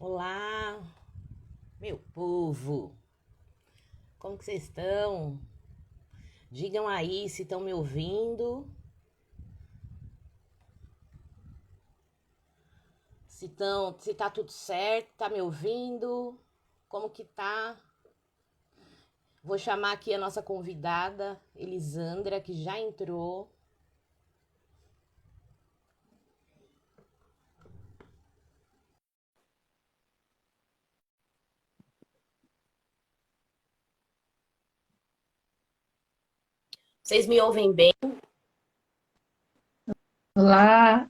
Olá, meu povo, como que vocês estão? Digam aí se estão me ouvindo, se tá tudo certo, tá me ouvindo, como que tá? Vou chamar aqui a nossa convidada, Elisandra, que já entrou. Vocês me ouvem bem? Olá,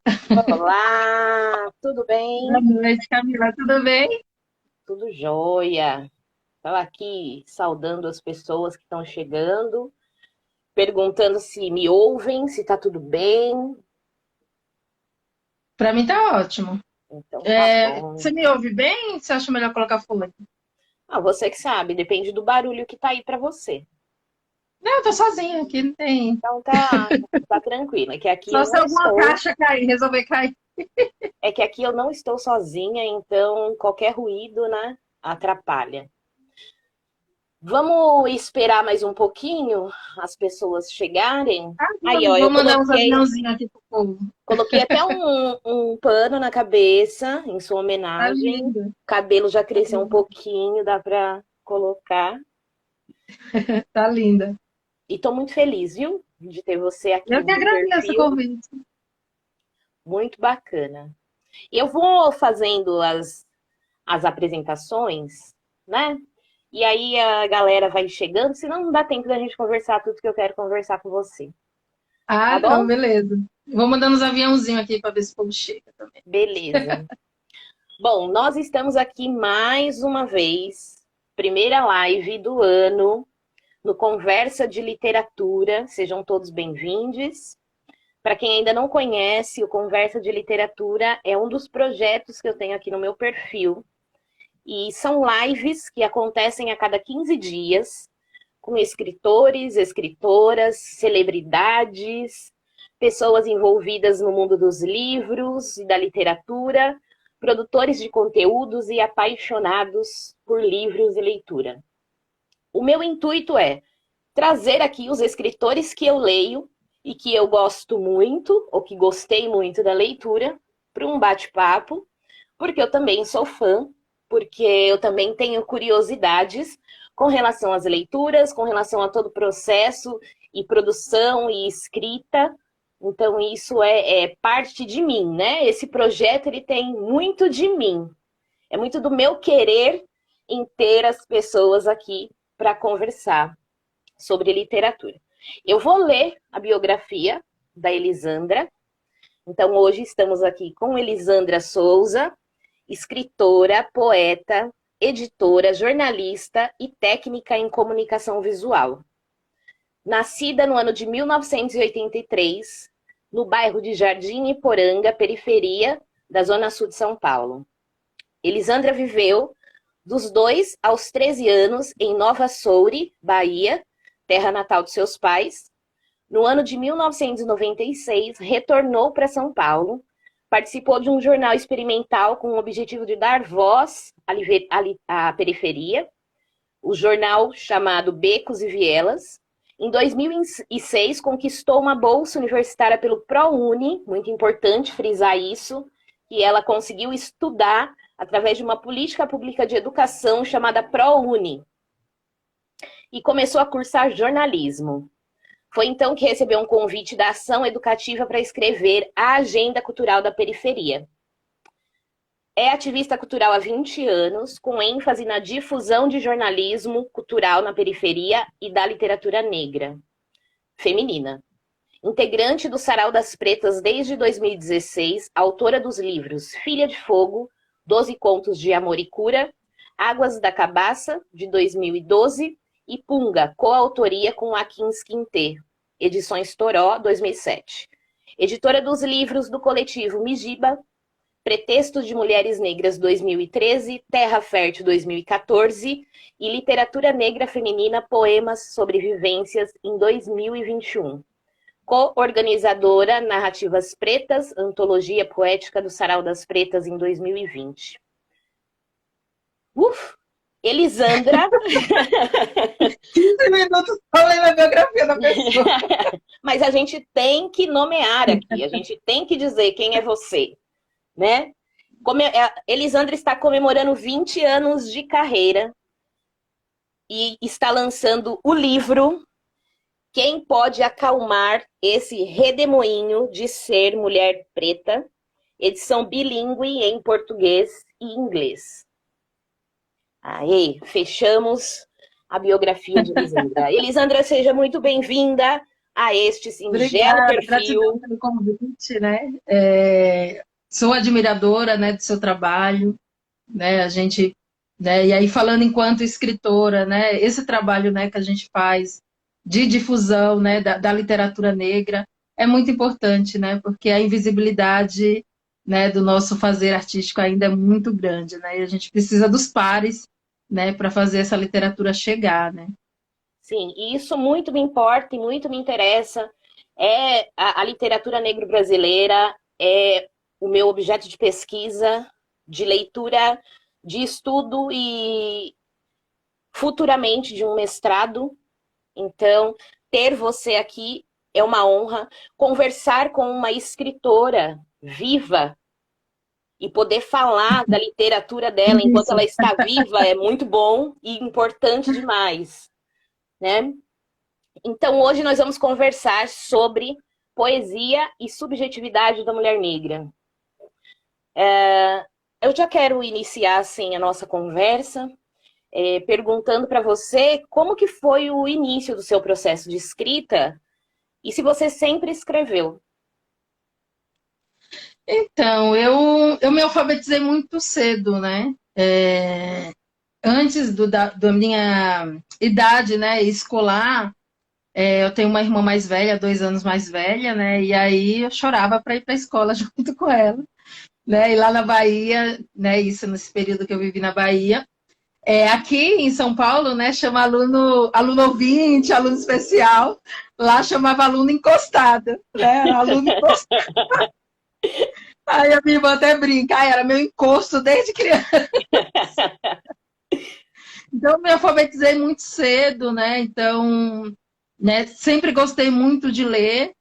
Olá, tudo boa bem? noite, Camila, tudo bem? Tudo jóia. Estava aqui saudando as pessoas que estão chegando, perguntando se me ouvem, se tá tudo bem. Para mim tá ótimo. Então tá bom. Você me ouve bem? Você acha melhor colocar fone? Ah, você que sabe, depende do barulho que tá aí pra você. Não, eu tô sozinha aqui, não tem. Então tá tranquilo. É que aqui Só eu se não alguma estou, caixa cair, resolver cair. é que aqui eu não estou sozinha, então qualquer ruído, né, atrapalha. Vamos esperar mais um pouquinho as pessoas chegarem. Aí, ó, Vou mandar uns aviãozinhos aqui pro povo. coloquei até um pano na cabeça em sua Tá homenagem. O lindo, cabelo já tá cresceu um lindo, pouquinho, dá pra colocar. tá linda. E tô muito feliz, viu, de ter você aqui Eu no que meu agradeço o perfil. convite. Muito bacana. Eu vou fazendo as apresentações, né? E aí a galera vai chegando, senão não dá tempo da gente conversar tudo que eu quero conversar com você. Tá Não, bom? beleza. Vou mandando uns aviãozinhos aqui para ver se o povo chega também. Beleza. Bom, nós estamos aqui mais uma vez, primeira live do ano, no Conversa de Literatura. Sejam todos bem-vindos. Para quem ainda não conhece, o Conversa de Literatura é um dos projetos que eu tenho aqui no meu perfil. E são lives que acontecem a cada 15 dias, com escritores, escritoras, celebridades, pessoas envolvidas no mundo dos livros e da literatura, produtores de conteúdos e apaixonados por livros e leitura. O meu intuito é trazer aqui os escritores que eu leio e que eu gosto muito, ou que gostei muito da leitura, para um bate-papo, porque eu também sou fã, porque eu também tenho curiosidades com relação às leituras, com relação a todo o processo e produção e escrita. Então, isso é parte de mim, né? Esse projeto ele tem muito de mim. É muito do meu querer em ter as pessoas aqui para conversar sobre literatura. Eu vou ler a biografia da Elisandra. Então, hoje estamos aqui com Elisandra Souza, escritora, poeta, editora, jornalista e técnica em comunicação visual. Nascida no ano de 1983, no bairro de Jardim Iporanga, periferia da Zona Sul de São Paulo. Elisandra viveu dos 2 aos 13 anos em Nova Soure, Bahia, terra natal de seus pais. No ano de 1996, retornou para São Paulo, participou de um jornal experimental com o objetivo de dar voz à periferia, o jornal chamado Becos e Vielas. Em 2006, conquistou uma bolsa universitária pelo ProUni, muito importante frisar isso, que ela conseguiu estudar através de uma política pública de educação chamada ProUni, e começou a cursar jornalismo. Foi então que recebeu um convite da Ação Educativa para escrever a Agenda Cultural da Periferia. É ativista cultural há 20 anos, com ênfase na difusão de jornalismo cultural na periferia e da literatura negra, feminina. Integrante do Sarau das Pretas desde 2016, autora dos livros Filha de Fogo, 12 Contos de Amor e Cura, Águas da Cabaça, de 2012, e Punga, coautoria com Akins Quintê, Edições Toró, 2007. Editora dos livros do coletivo Mijiba, Pretextos de Mulheres Negras, 2013, Terra Fértil, 2014, e Literatura Negra Feminina, Poemas sobre Vivências, em 2021. Co-organizadora Narrativas Pretas, Antologia Poética do Sarau das Pretas, em 2020. Uf, Elisandra. 15 minutos falando a biografia da pessoa. Mas a gente tem que nomear aqui, a gente tem que dizer quem é você, né? Elisandra está comemorando 20 anos de carreira e está lançando o livro Quem Pode Acalmar Esse Redemoinho de Ser Mulher Preta, edição bilíngue em português e inglês. Aí, fechamos a biografia de Elisandra. Elisandra, seja muito bem-vinda a este singelo Obrigada, perfil. gratidão pelo convite, né? Sou admiradora, né, do seu trabalho, né? A gente, né? E aí falando enquanto escritora, né? Esse trabalho, né, que a gente faz de difusão, né, da literatura negra é muito importante, né? Porque a invisibilidade, né, do nosso fazer artístico ainda é muito grande, né? E a gente precisa dos pares, né, para fazer essa literatura chegar, né? Sim, e isso muito me importa e muito me interessa. A literatura negro-brasileira é o meu objeto de pesquisa, de leitura, de estudo e futuramente de um mestrado. Então, ter você aqui é uma honra. Conversar com uma escritora viva e poder falar da literatura dela enquanto Isso. ela está viva é muito bom e importante demais, né? Então, hoje nós vamos conversar sobre poesia e subjetividade da mulher negra. Eu já quero iniciar assim a nossa conversa, perguntando para você como que foi o início do seu processo de escrita e se você sempre escreveu. Então, eu me alfabetizei muito cedo, né? Antes da minha idade, né, escolar, eu tenho uma irmã mais velha, 2 anos mais velha, né? E aí eu chorava para ir para a escola junto com ela, né? E lá na Bahia, né? Isso nesse período que eu vivi na Bahia. Aqui em São Paulo, né? Chama aluno ouvinte, aluno especial. Lá chamava aluno encostada, né? Aluno encostado. Aí a minha irmã até brinca, era meu encosto desde criança. Então, eu me alfabetizei muito cedo, né? Então, né, sempre gostei muito de ler,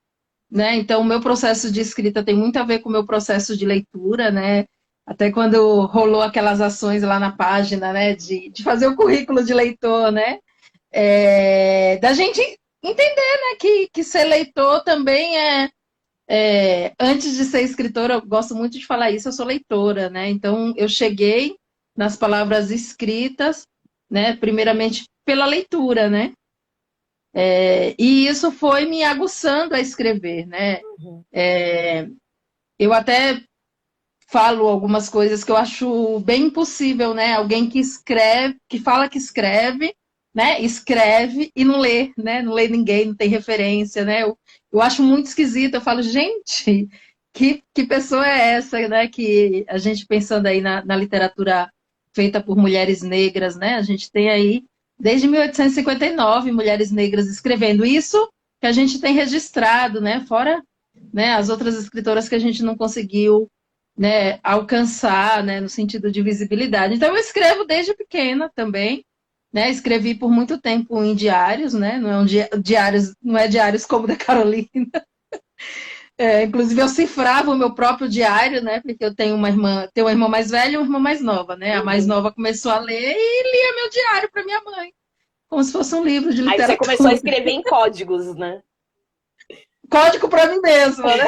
né? Então, o meu processo de escrita tem muito a ver com o meu processo de leitura, né? Até quando rolou aquelas ações lá na página, né? De fazer o currículo de leitor, né? Da gente entender, né? Que ser leitor também antes de ser escritora, eu gosto muito de falar isso, eu sou leitora, né? Então, eu cheguei nas palavras escritas, né? Primeiramente pela leitura, né? E isso foi me aguçando a escrever, né? Uhum. Eu até falo algumas coisas que eu acho bem impossível, né? Alguém que escreve, que fala que escreve, né? Escreve e não lê, né? Não lê ninguém, não tem referência, né? Eu acho muito esquisito. Eu falo, gente, que pessoa é essa, né? Que a gente pensando aí na literatura feita por mulheres negras, né? A gente tem aí desde 1859 mulheres negras escrevendo isso que a gente tem registrado, né? Fora, né, as outras escritoras que a gente não conseguiu, né, alcançar, né, no sentido de visibilidade. Então eu escrevo desde pequena também, né? Escrevi por muito tempo em diários, né? Não é diários como o da Carolina. Inclusive eu cifrava o meu próprio diário, né? Porque eu tenho uma irmã mais velha e uma irmã mais nova, né? A mais Uhum. nova começou a ler e lia meu diário para minha mãe, como se fosse um livro de Aí você começou a literatura. escrever em códigos, né? Código para mim mesma, né?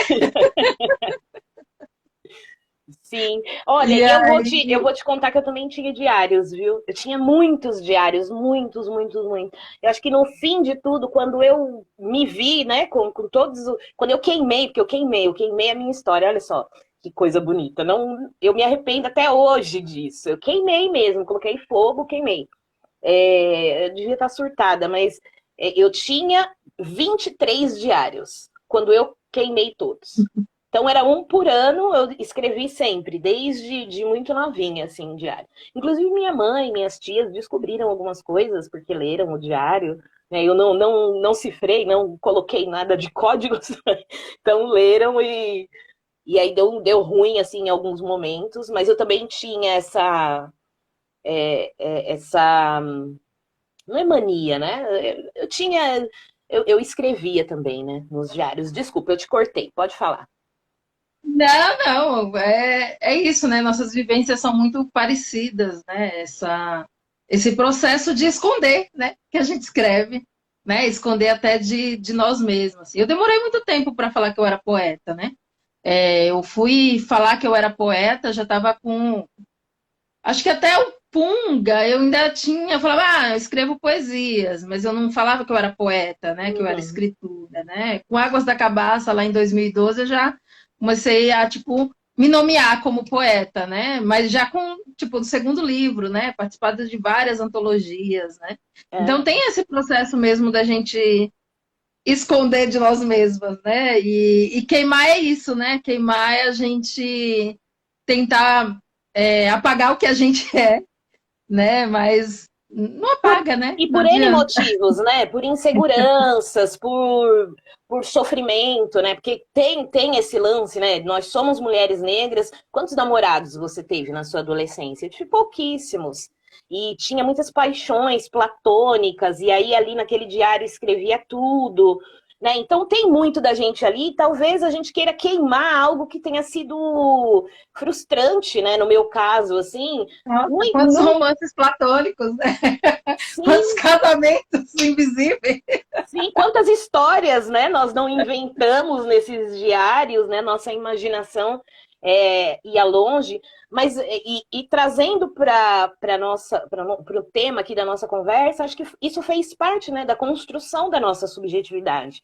Sim. Olha, E e eu aí, vou te contar que eu também tinha diários, viu? Eu tinha muitos diários, muitos, muitos, muitos. Eu acho que no fim de tudo, quando eu me vi, né, com todos, quando eu queimei, porque eu queimei a minha história, olha só, que coisa bonita. Não, eu me arrependo até hoje disso. Eu queimei mesmo, coloquei fogo, queimei. Eu devia estar surtada, mas eu tinha 23 diários quando eu queimei todos. Então era um por ano, eu escrevi sempre, desde de muito novinha, assim, diário. Inclusive minha mãe, minhas tias descobriram algumas coisas porque leram o diário, né? Eu não cifrei, não coloquei nada de códigos, então leram e aí deu ruim, assim, em alguns momentos, mas eu também tinha essa... Não é mania, né? Eu tinha... Eu escrevia também, né? Nos diários. Desculpa, eu te cortei. Pode falar. Não, não, é isso, né? Nossas vivências são muito parecidas, né? Esse processo de esconder, né? Que a gente escreve, né? Esconder até de nós mesmos. Assim. Eu demorei muito tempo para falar que eu era poeta, né? Eu fui falar que eu era poeta, já estava com. Acho que até o Punga eu ainda tinha. Eu falava, eu escrevo poesias, mas eu não falava que eu era poeta, né? Que eu era Uhum. escritura, né? Com Águas da Cabaça, lá em 2012, eu já comecei a, tipo, me nomear como poeta, né? Mas já com, tipo, do segundo livro, né? Participado de várias antologias, né? Então É. tem esse processo mesmo da gente esconder de nós mesmas, né? E queimar é isso, né? Queimar é a gente tentar apagar o que a gente é, né? Mas não apaga, né? E Não por N adianta. motivos, né? Por inseguranças, por sofrimento, né? Porque tem esse lance, né? Nós somos mulheres negras. Quantos namorados você teve na sua adolescência? Eu tive pouquíssimos. E tinha muitas paixões platônicas, e aí ali naquele diário escrevia tudo, né? Então tem muito da gente ali, e talvez a gente queira queimar algo que tenha sido frustrante, né? No meu caso, assim, Nossa, muito, quantos romances platônicos, né? Quantos sim. casamentos invisíveis. Sim, quantas histórias, né, nós não inventamos nesses diários, né? Nossa imaginação ia longe, mas trazendo para nossa para o tema aqui da nossa conversa, acho que isso fez parte, né, da construção da nossa subjetividade.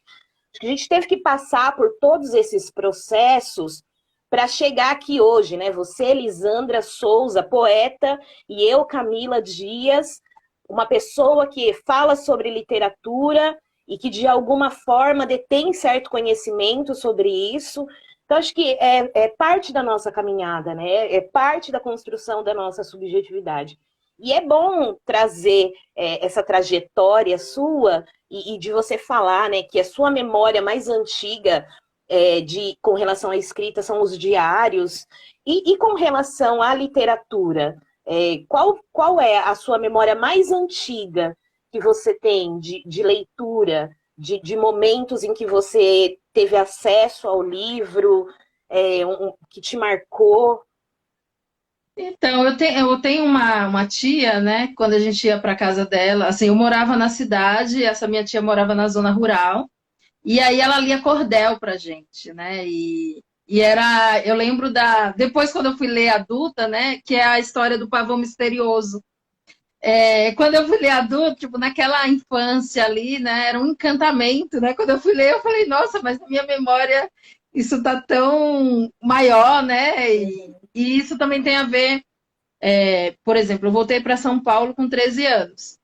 Acho que a gente teve que passar por todos esses processos para chegar aqui hoje, né? Você, Lisandra Souza, poeta, e eu, Camila Dias, uma pessoa que fala sobre literatura e que de alguma forma detém certo conhecimento sobre isso. Então, acho que é parte da nossa caminhada, né? É parte da construção da nossa subjetividade. E é bom trazer essa trajetória sua e de você falar, né, que a sua memória mais antiga com relação à escrita são os diários, e com relação à literatura, qual é a sua memória mais antiga que você tem de leitura, de momentos em que você teve acesso ao livro, que te marcou? Então, eu tenho uma tia, né? Quando a gente ia para casa dela, assim, eu morava na cidade, essa minha tia morava na zona rural, e aí ela lia cordel pra gente, né? Eu lembro depois quando eu fui ler adulta, né? Que é a história do pavão misterioso. Quando eu fui ler adulto, tipo, naquela infância ali, né? Era um encantamento, né? Quando eu fui ler, eu falei, nossa, mas na minha memória isso tá tão maior, né? E isso também tem a ver, por exemplo, eu voltei para São Paulo com 13 anos.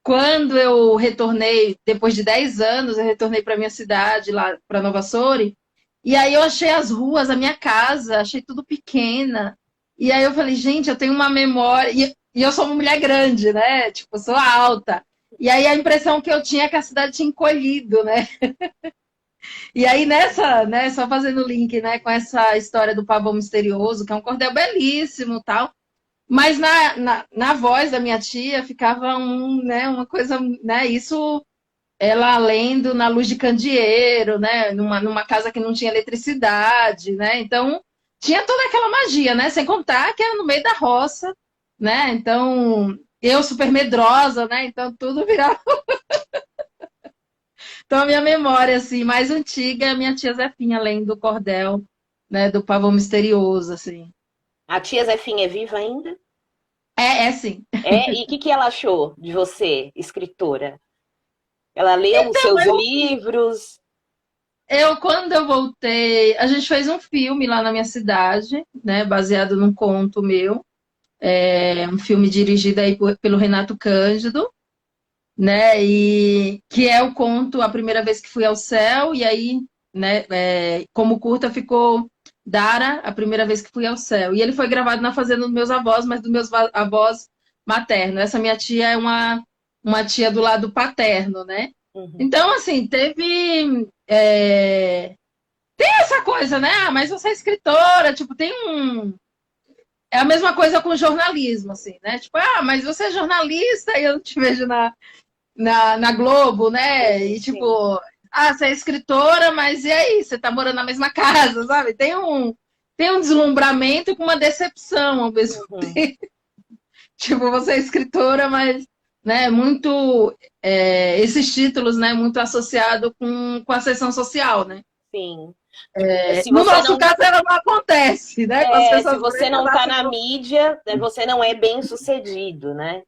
Quando eu retornei, depois de 10 anos, eu retornei para minha cidade, lá para Nova Soure, e aí eu achei as ruas, a minha casa, achei tudo pequena. E aí eu falei, gente, eu tenho uma memória. E eu sou uma mulher grande, né? Tipo, eu sou alta. E aí a impressão que eu tinha é que a cidade tinha encolhido, né? E aí nessa, né, só fazendo link, né, com essa história do pavão misterioso, que é um cordel belíssimo, tal. Mas na voz da minha tia ficava né, uma coisa, né, isso ela lendo na luz de candeeiro, né, numa casa que não tinha eletricidade, né, então tinha toda aquela magia, né, sem contar que era no meio da roça, né, então eu super medrosa, né, então tudo virava. Então a minha memória, assim, mais antiga é a minha tia Zefinha lendo o cordel, né, do pavão misterioso, assim. A tia Zefinha é viva ainda? É sim. E o que ela achou de você, escritora? Ela leu os seus livros? Quando eu voltei, a gente fez um filme lá na minha cidade, né, baseado num conto meu, um filme dirigido aí pelo Renato Cândido, né, e que é o conto A Primeira Vez que Fui ao Céu, e aí, né, como curta ficou Dara, A Primeira Vez que Fui ao Céu. E ele foi gravado na fazenda dos meus avós, mas dos meus avós maternos. Essa minha tia é uma tia do lado paterno, né? Uhum. Então, assim, tem essa coisa, né? Mas você é escritora, tipo, tem é a mesma coisa com jornalismo, assim, né? Tipo, ah, mas você é jornalista e eu te vejo na Globo, né? E Sim. tipo, ah, você é escritora, mas e aí? Você tá morando na mesma casa, sabe? Tem um deslumbramento com uma decepção ao mesmo Uhum. tempo. Tipo, você é escritora, mas né, muito esses títulos, né, muito associado com a seção social, né? Sim. Se No você nosso não caso, ela não acontece, né? Com as se pessoas você brancas não está acham na que mídia, você não é bem sucedido, né?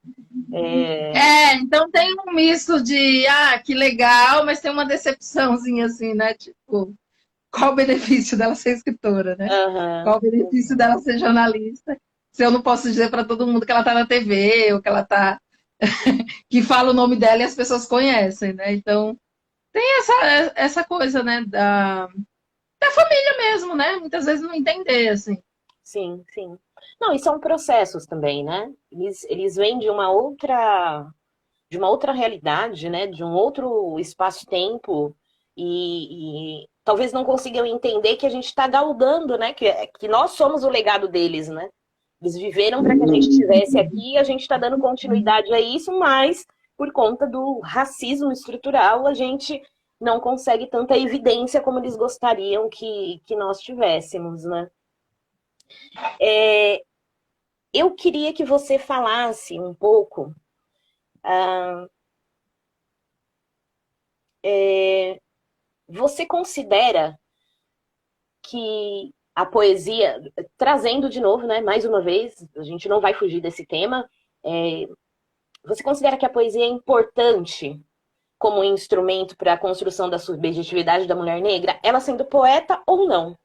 É, então tem um misto de, que legal, mas tem uma decepçãozinha assim, né? Tipo, qual o benefício dela ser escritora, né? aham, Qual o benefício dela ser jornalista? Se eu não posso dizer para todo mundo que ela está na TV ou que ela tá que fala o nome dela e as pessoas conhecem, né? Então, tem essa coisa, né, da família mesmo, né? Muitas vezes não entender, assim. sim, sim. Não, e são processos também, né? Eles vêm de uma outra realidade, né? De um outro espaço-tempo e talvez não consigam entender que a gente está galgando, né? Que nós somos o legado deles, né? Eles viveram para que a gente estivesse aqui e a gente está dando continuidade a isso, mas por conta do racismo estrutural, a gente não consegue tanta evidência como eles gostariam que nós tivéssemos, né? É, eu queria que você falasse um pouco. Você considera que a poesia, trazendo de novo, né, mais uma vez, a gente não vai fugir desse tema, é, você considera que a poesia é importante como instrumento para a construção da subjetividade da mulher negra, ela sendo poeta ou não?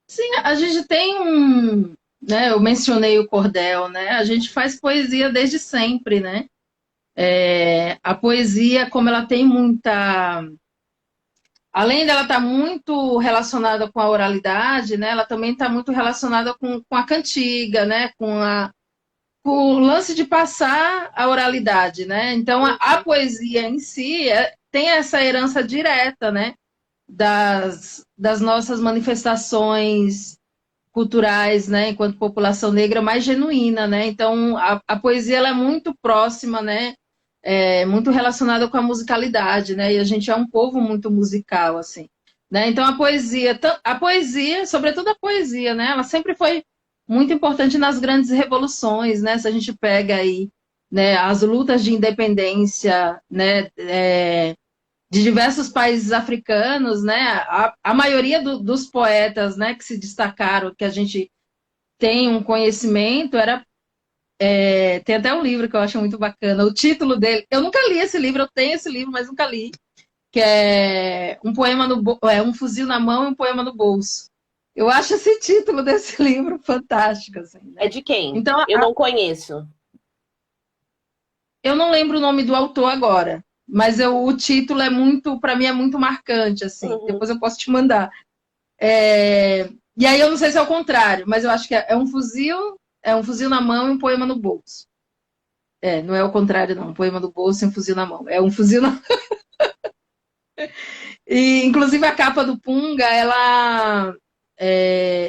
Sim, a gente tem um, né, eu mencionei o cordel, né? A gente faz poesia desde sempre, né? A poesia, como ela tem muita, além dela estar muito relacionada com a oralidade, né? Ela também está muito relacionada com a cantiga, né? Com o lance de passar a oralidade, né? Então, a Uhum, poesia em si tem essa herança direta, né? Das nossas manifestações culturais, né? Enquanto população negra mais genuína, né? Então, a poesia ela é muito próxima, né? Muito relacionada com a musicalidade, né? E a gente é um povo muito musical, assim. Né? Então, a poesia, sobretudo a poesia, né? Ela sempre foi muito importante nas grandes revoluções, né? Se a gente pega aí, né, as lutas de independência, né, de diversos países africanos, né, a maioria dos poetas, né, que se destacaram, que a gente tem um conhecimento, tem até um livro que eu acho muito bacana, o título dele, eu nunca li esse livro, eu tenho esse livro, mas nunca li, que é um poema um fuzil na mão e um poema no bolso. Eu acho esse título desse livro fantástico, assim, é né? de quem? Então, Eu não conheço. eu não lembro o nome do autor agora, mas o título é muito, para mim, é muito marcante, assim. Uhum. Depois eu posso te mandar. E aí eu não sei se é o contrário, mas eu acho que é um fuzil na mão e um poema no bolso. Não é o contrário, não. Um poema no bolso e um fuzil na mão. É um fuzil na. E, inclusive, a capa do Punga,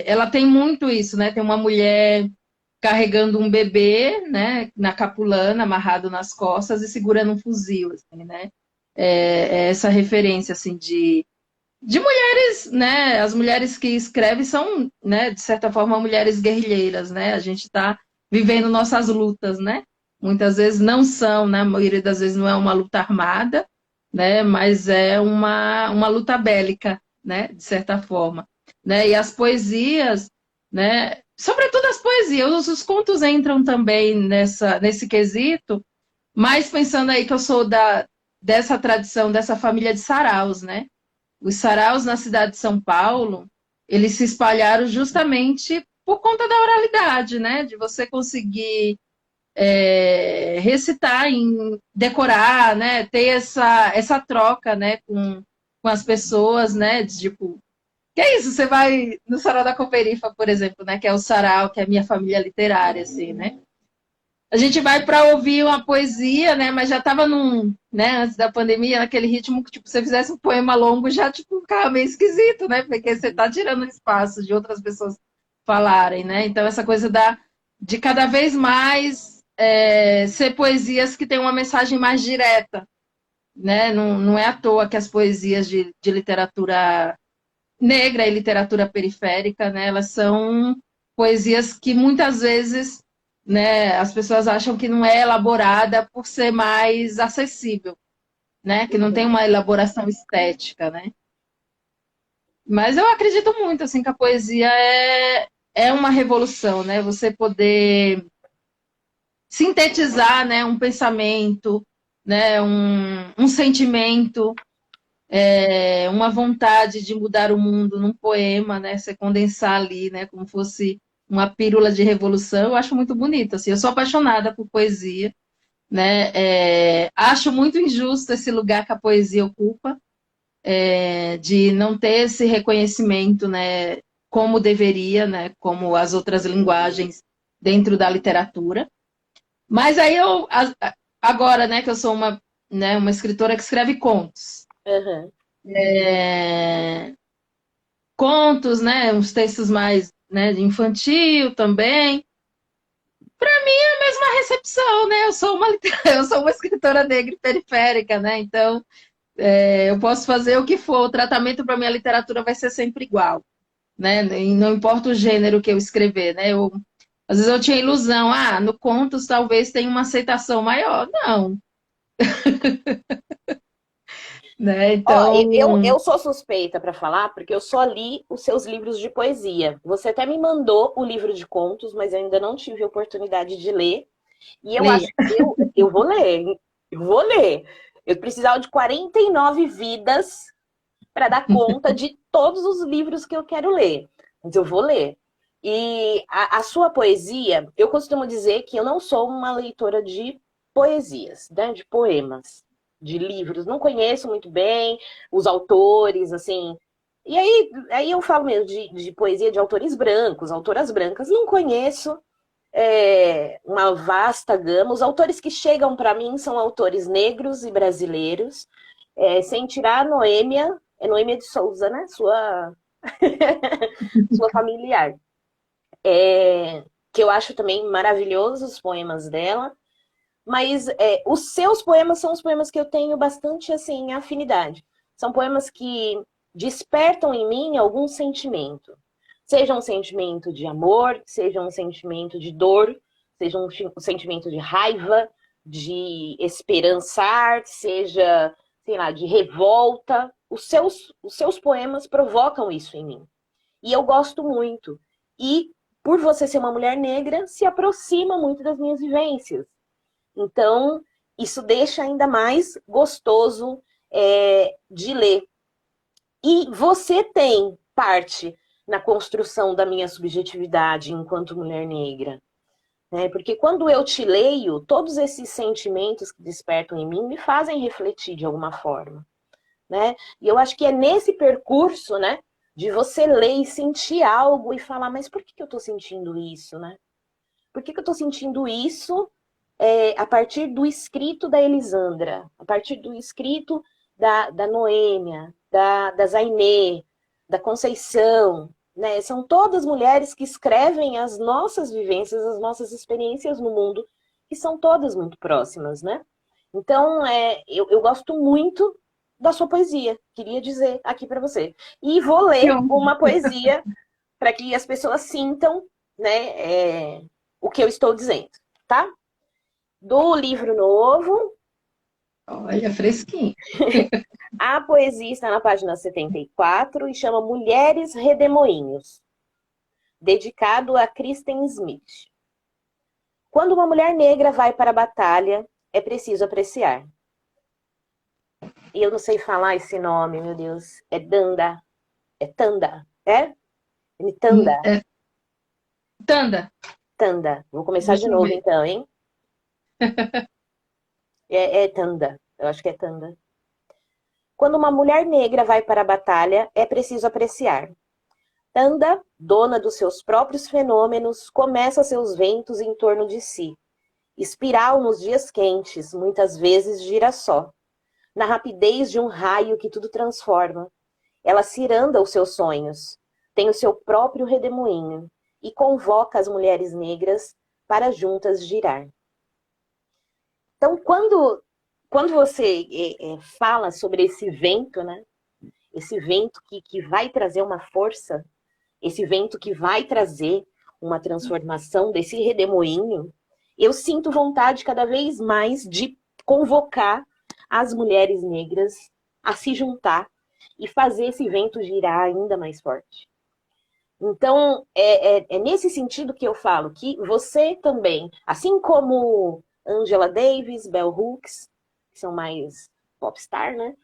ela tem muito isso, né? Tem uma mulher carregando um bebê, né, na capulana, amarrado nas costas e segurando um fuzil, assim, né? É essa referência, assim, de mulheres, né? As mulheres que escrevem são, né, de certa forma, mulheres guerrilheiras, né? A gente está vivendo nossas lutas, né? Muitas vezes não são, na maioria das vezes não é uma luta armada, né? Mas é uma luta bélica, né? De certa forma, né? E as poesias, né? Sobretudo as poesias, os contos entram também nesse quesito, mas pensando aí que eu sou dessa tradição, dessa família de saraus, né? Os saraus na cidade de São Paulo, eles se espalharam justamente por conta da oralidade, né? De você conseguir recitar, decorar, né? Ter essa troca, né? Com as pessoas, né? Tipo, que é isso? Você vai no sarau da Cooperifa, por exemplo, né? Que é o sarau, que é a minha família literária, assim, né? A gente vai para ouvir uma poesia, né? Mas já estava né, antes da pandemia, naquele ritmo que, tipo, você fizesse um poema longo, já, tipo, ficava meio esquisito, né? Porque você está tirando espaço de outras pessoas falarem, né? Então, essa coisa de cada vez mais ser poesias que têm uma mensagem mais direta, né? Não é à toa que as poesias de literatura negra e literatura periférica, né? Elas são poesias que muitas vezes, né, as pessoas acham que não é elaborada por ser mais acessível, né? Que não tem uma elaboração estética, né? Mas eu acredito muito assim que a poesia é uma revolução, né? Você poder sintetizar, né, um pensamento, né, um sentimento, uma vontade de mudar o mundo num poema, né? Você condensar ali, né? Como fosse uma pílula de revolução, eu acho muito bonito. Assim, eu sou apaixonada por poesia, né? Acho muito injusto esse lugar que a poesia ocupa, de não ter esse reconhecimento, né? Como deveria, né? Como as outras linguagens dentro da literatura. Mas aí agora, né? Que eu sou uma escritora que escreve contos. Uhum. Contos, né, uns textos mais, né, de infantil também. Para mim é a mesma recepção, né? Eu sou uma escritora negra e periférica, né? Então eu posso fazer o que for, o tratamento para minha literatura vai ser sempre igual, né? E não importa o gênero que eu escrever, né? Às vezes eu tinha ilusão, no contos talvez tenha uma aceitação maior. Não, né? Ó, Então, eu sou suspeita para falar, porque eu só li os seus livros de poesia. Você até me mandou o livro de contos, mas eu ainda não tive a oportunidade de ler. E eu acho leia. que eu vou ler, hein? Eu vou ler. Eu precisava de 49 vidas para dar conta de todos os livros que eu quero ler. Mas eu vou ler. E a sua poesia, eu costumo dizer que eu não sou uma leitora de poesias, né? De poemas, de livros. Não conheço muito bem os autores, assim. E aí eu falo mesmo de poesia de autores brancos, autoras brancas. Não conheço uma vasta gama. Os autores que chegam para mim são autores negros e brasileiros, sem tirar a Noêmia, é Noêmia de Souza, né? Sua familiar. Que eu acho também maravilhosos os poemas dela, mas os seus poemas são os poemas que eu tenho bastante assim afinidade. São poemas que despertam em mim algum sentimento. Seja um sentimento de amor, seja um sentimento de dor, seja um sentimento de raiva, de esperançar, seja, sei lá, de revolta. Os seus poemas provocam isso em mim. E eu gosto muito. E por você ser uma mulher negra, se aproxima muito das minhas vivências. Então, isso deixa ainda mais gostoso de ler. E você tem parte na construção da minha subjetividade enquanto mulher negra. Né? Porque quando eu te leio, todos esses sentimentos que despertam em mim me fazem refletir de alguma forma. Né? E eu acho que é nesse percurso, né, de você ler e sentir algo e falar, mas por que eu estou sentindo isso, né? Por que eu estou sentindo isso a partir do escrito da Elisandra, a partir do escrito da Noêmia, da Zainê, da Conceição, né? São todas mulheres que escrevem as nossas vivências, as nossas experiências no mundo, que são todas muito próximas, né? Então, eu gosto muito da sua poesia, queria dizer aqui para você. E vou ler uma poesia para que as pessoas sintam, né, o que eu estou dizendo, tá? Do livro novo. Olha, fresquinho. A poesia está na página 74 e chama Mulheres Redemoinhos, dedicado a Kristen Smith. Quando uma mulher negra vai para a batalha, é preciso apreciar. E eu não sei falar esse nome, meu Deus. É Danda. É Tanda. É? Tanda. Tanda. Tanda. Vou começar Deixa de eu novo ver. então, hein? É Tanda. Eu acho que é Tanda. Quando uma mulher negra vai para a batalha, é preciso apreciar. Tanda, dona dos seus próprios fenômenos, começa seus ventos em torno de si. Espiral nos dias quentes, muitas vezes gira só. Na rapidez de um raio que tudo transforma. Ela ciranda os seus sonhos, tem o seu próprio redemoinho e convoca as mulheres negras para juntas girar. Então, quando você fala sobre esse vento, né? Esse vento que vai trazer uma força, esse vento que vai trazer uma transformação desse redemoinho, eu sinto vontade cada vez mais de convocar as mulheres negras a se juntar e fazer esse vento girar ainda mais forte. Então, é nesse sentido que eu falo que você também, assim como Angela Davis, Bell Hooks, que são mais popstar, né?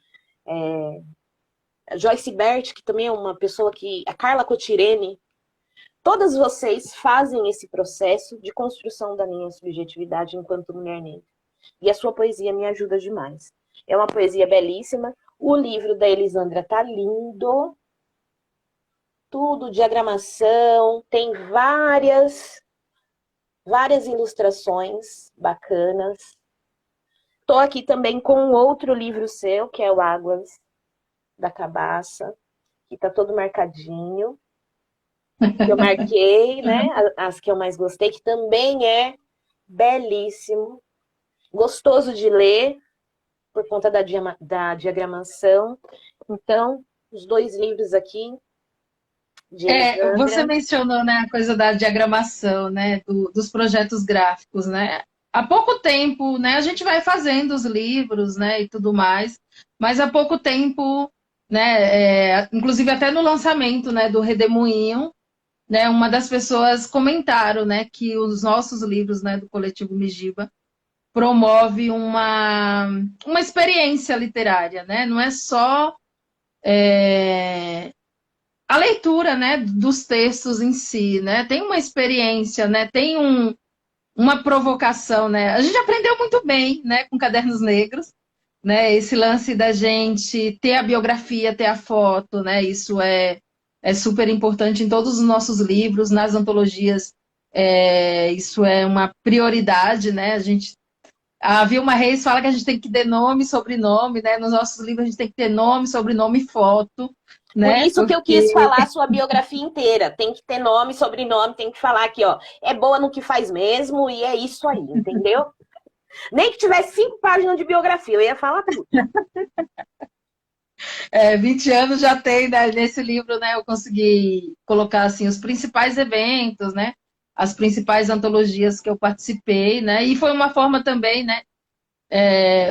Joyce Bert, que também é uma pessoa que... A Carla Cotirene, todas vocês fazem esse processo de construção da minha subjetividade enquanto mulher negra. E a sua poesia me ajuda demais. É uma poesia belíssima. O livro da Elisandra tá lindo. Tudo, diagramação. Tem várias ilustrações bacanas. Tô aqui também com outro livro seu, que é o Águas da Cabaça, que tá todo marcadinho. Que eu marquei, né? As que eu mais gostei, que também é belíssimo. Gostoso de ler, por conta da diagramação. Então, os dois livros aqui de Você Elisandra. mencionou, né, a coisa da diagramação, né, dos projetos gráficos, né? Há pouco tempo, né, a gente vai fazendo os livros, né, e tudo mais, mas há pouco tempo, né, inclusive até no lançamento, né, do Redemoinho, né, uma das pessoas comentaram, né, que os nossos livros, né, do Coletivo Mijiba promove uma experiência literária, né? Não é só a leitura, né, dos textos em si, né? Tem uma experiência, né? Tem uma provocação, né? A gente aprendeu muito bem, né, com Cadernos Negros, né? Esse lance da gente ter a biografia, ter a foto, né? Isso é super importante em todos os nossos livros, nas antologias. Isso é uma prioridade, né? A Vilma Reis fala que a gente tem que ter nome, sobrenome, né? Nos nossos livros a gente tem que ter nome, sobrenome e foto, Por né? isso que eu quis falar a sua biografia inteira. Tem que ter nome, sobrenome, tem que falar aqui, ó. É boa no que faz mesmo e é isso aí, entendeu? Nem que tivesse 5 páginas de biografia, eu ia falar tudo. 20 anos já tem, né? Nesse livro, né? Eu consegui colocar assim os principais eventos, né? As principais antologias que eu participei, né? E foi uma forma também, né?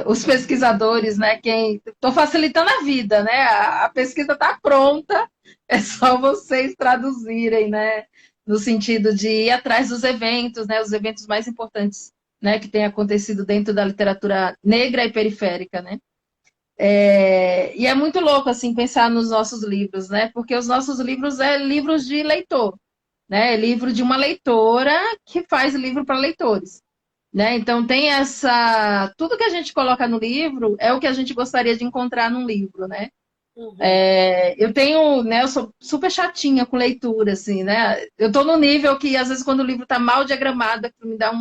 Os pesquisadores, né? Estou facilitando a vida, né? A pesquisa está pronta, é só vocês traduzirem, né? No sentido de ir atrás dos eventos, né? Os eventos mais importantes, né? Que tem acontecido dentro da literatura negra e periférica, né? E é muito louco, assim, pensar nos nossos livros, né? Porque os nossos livros livros de leitor, né? É livro de uma leitora que faz livro para leitores, né? Então tem tudo que a gente coloca no livro é o que a gente gostaria de encontrar num livro, né? Uhum. Eu tenho, né? Eu sou super chatinha com leitura, assim, né? Eu tô no nível que às vezes quando o livro tá mal diagramado, aquilo me dá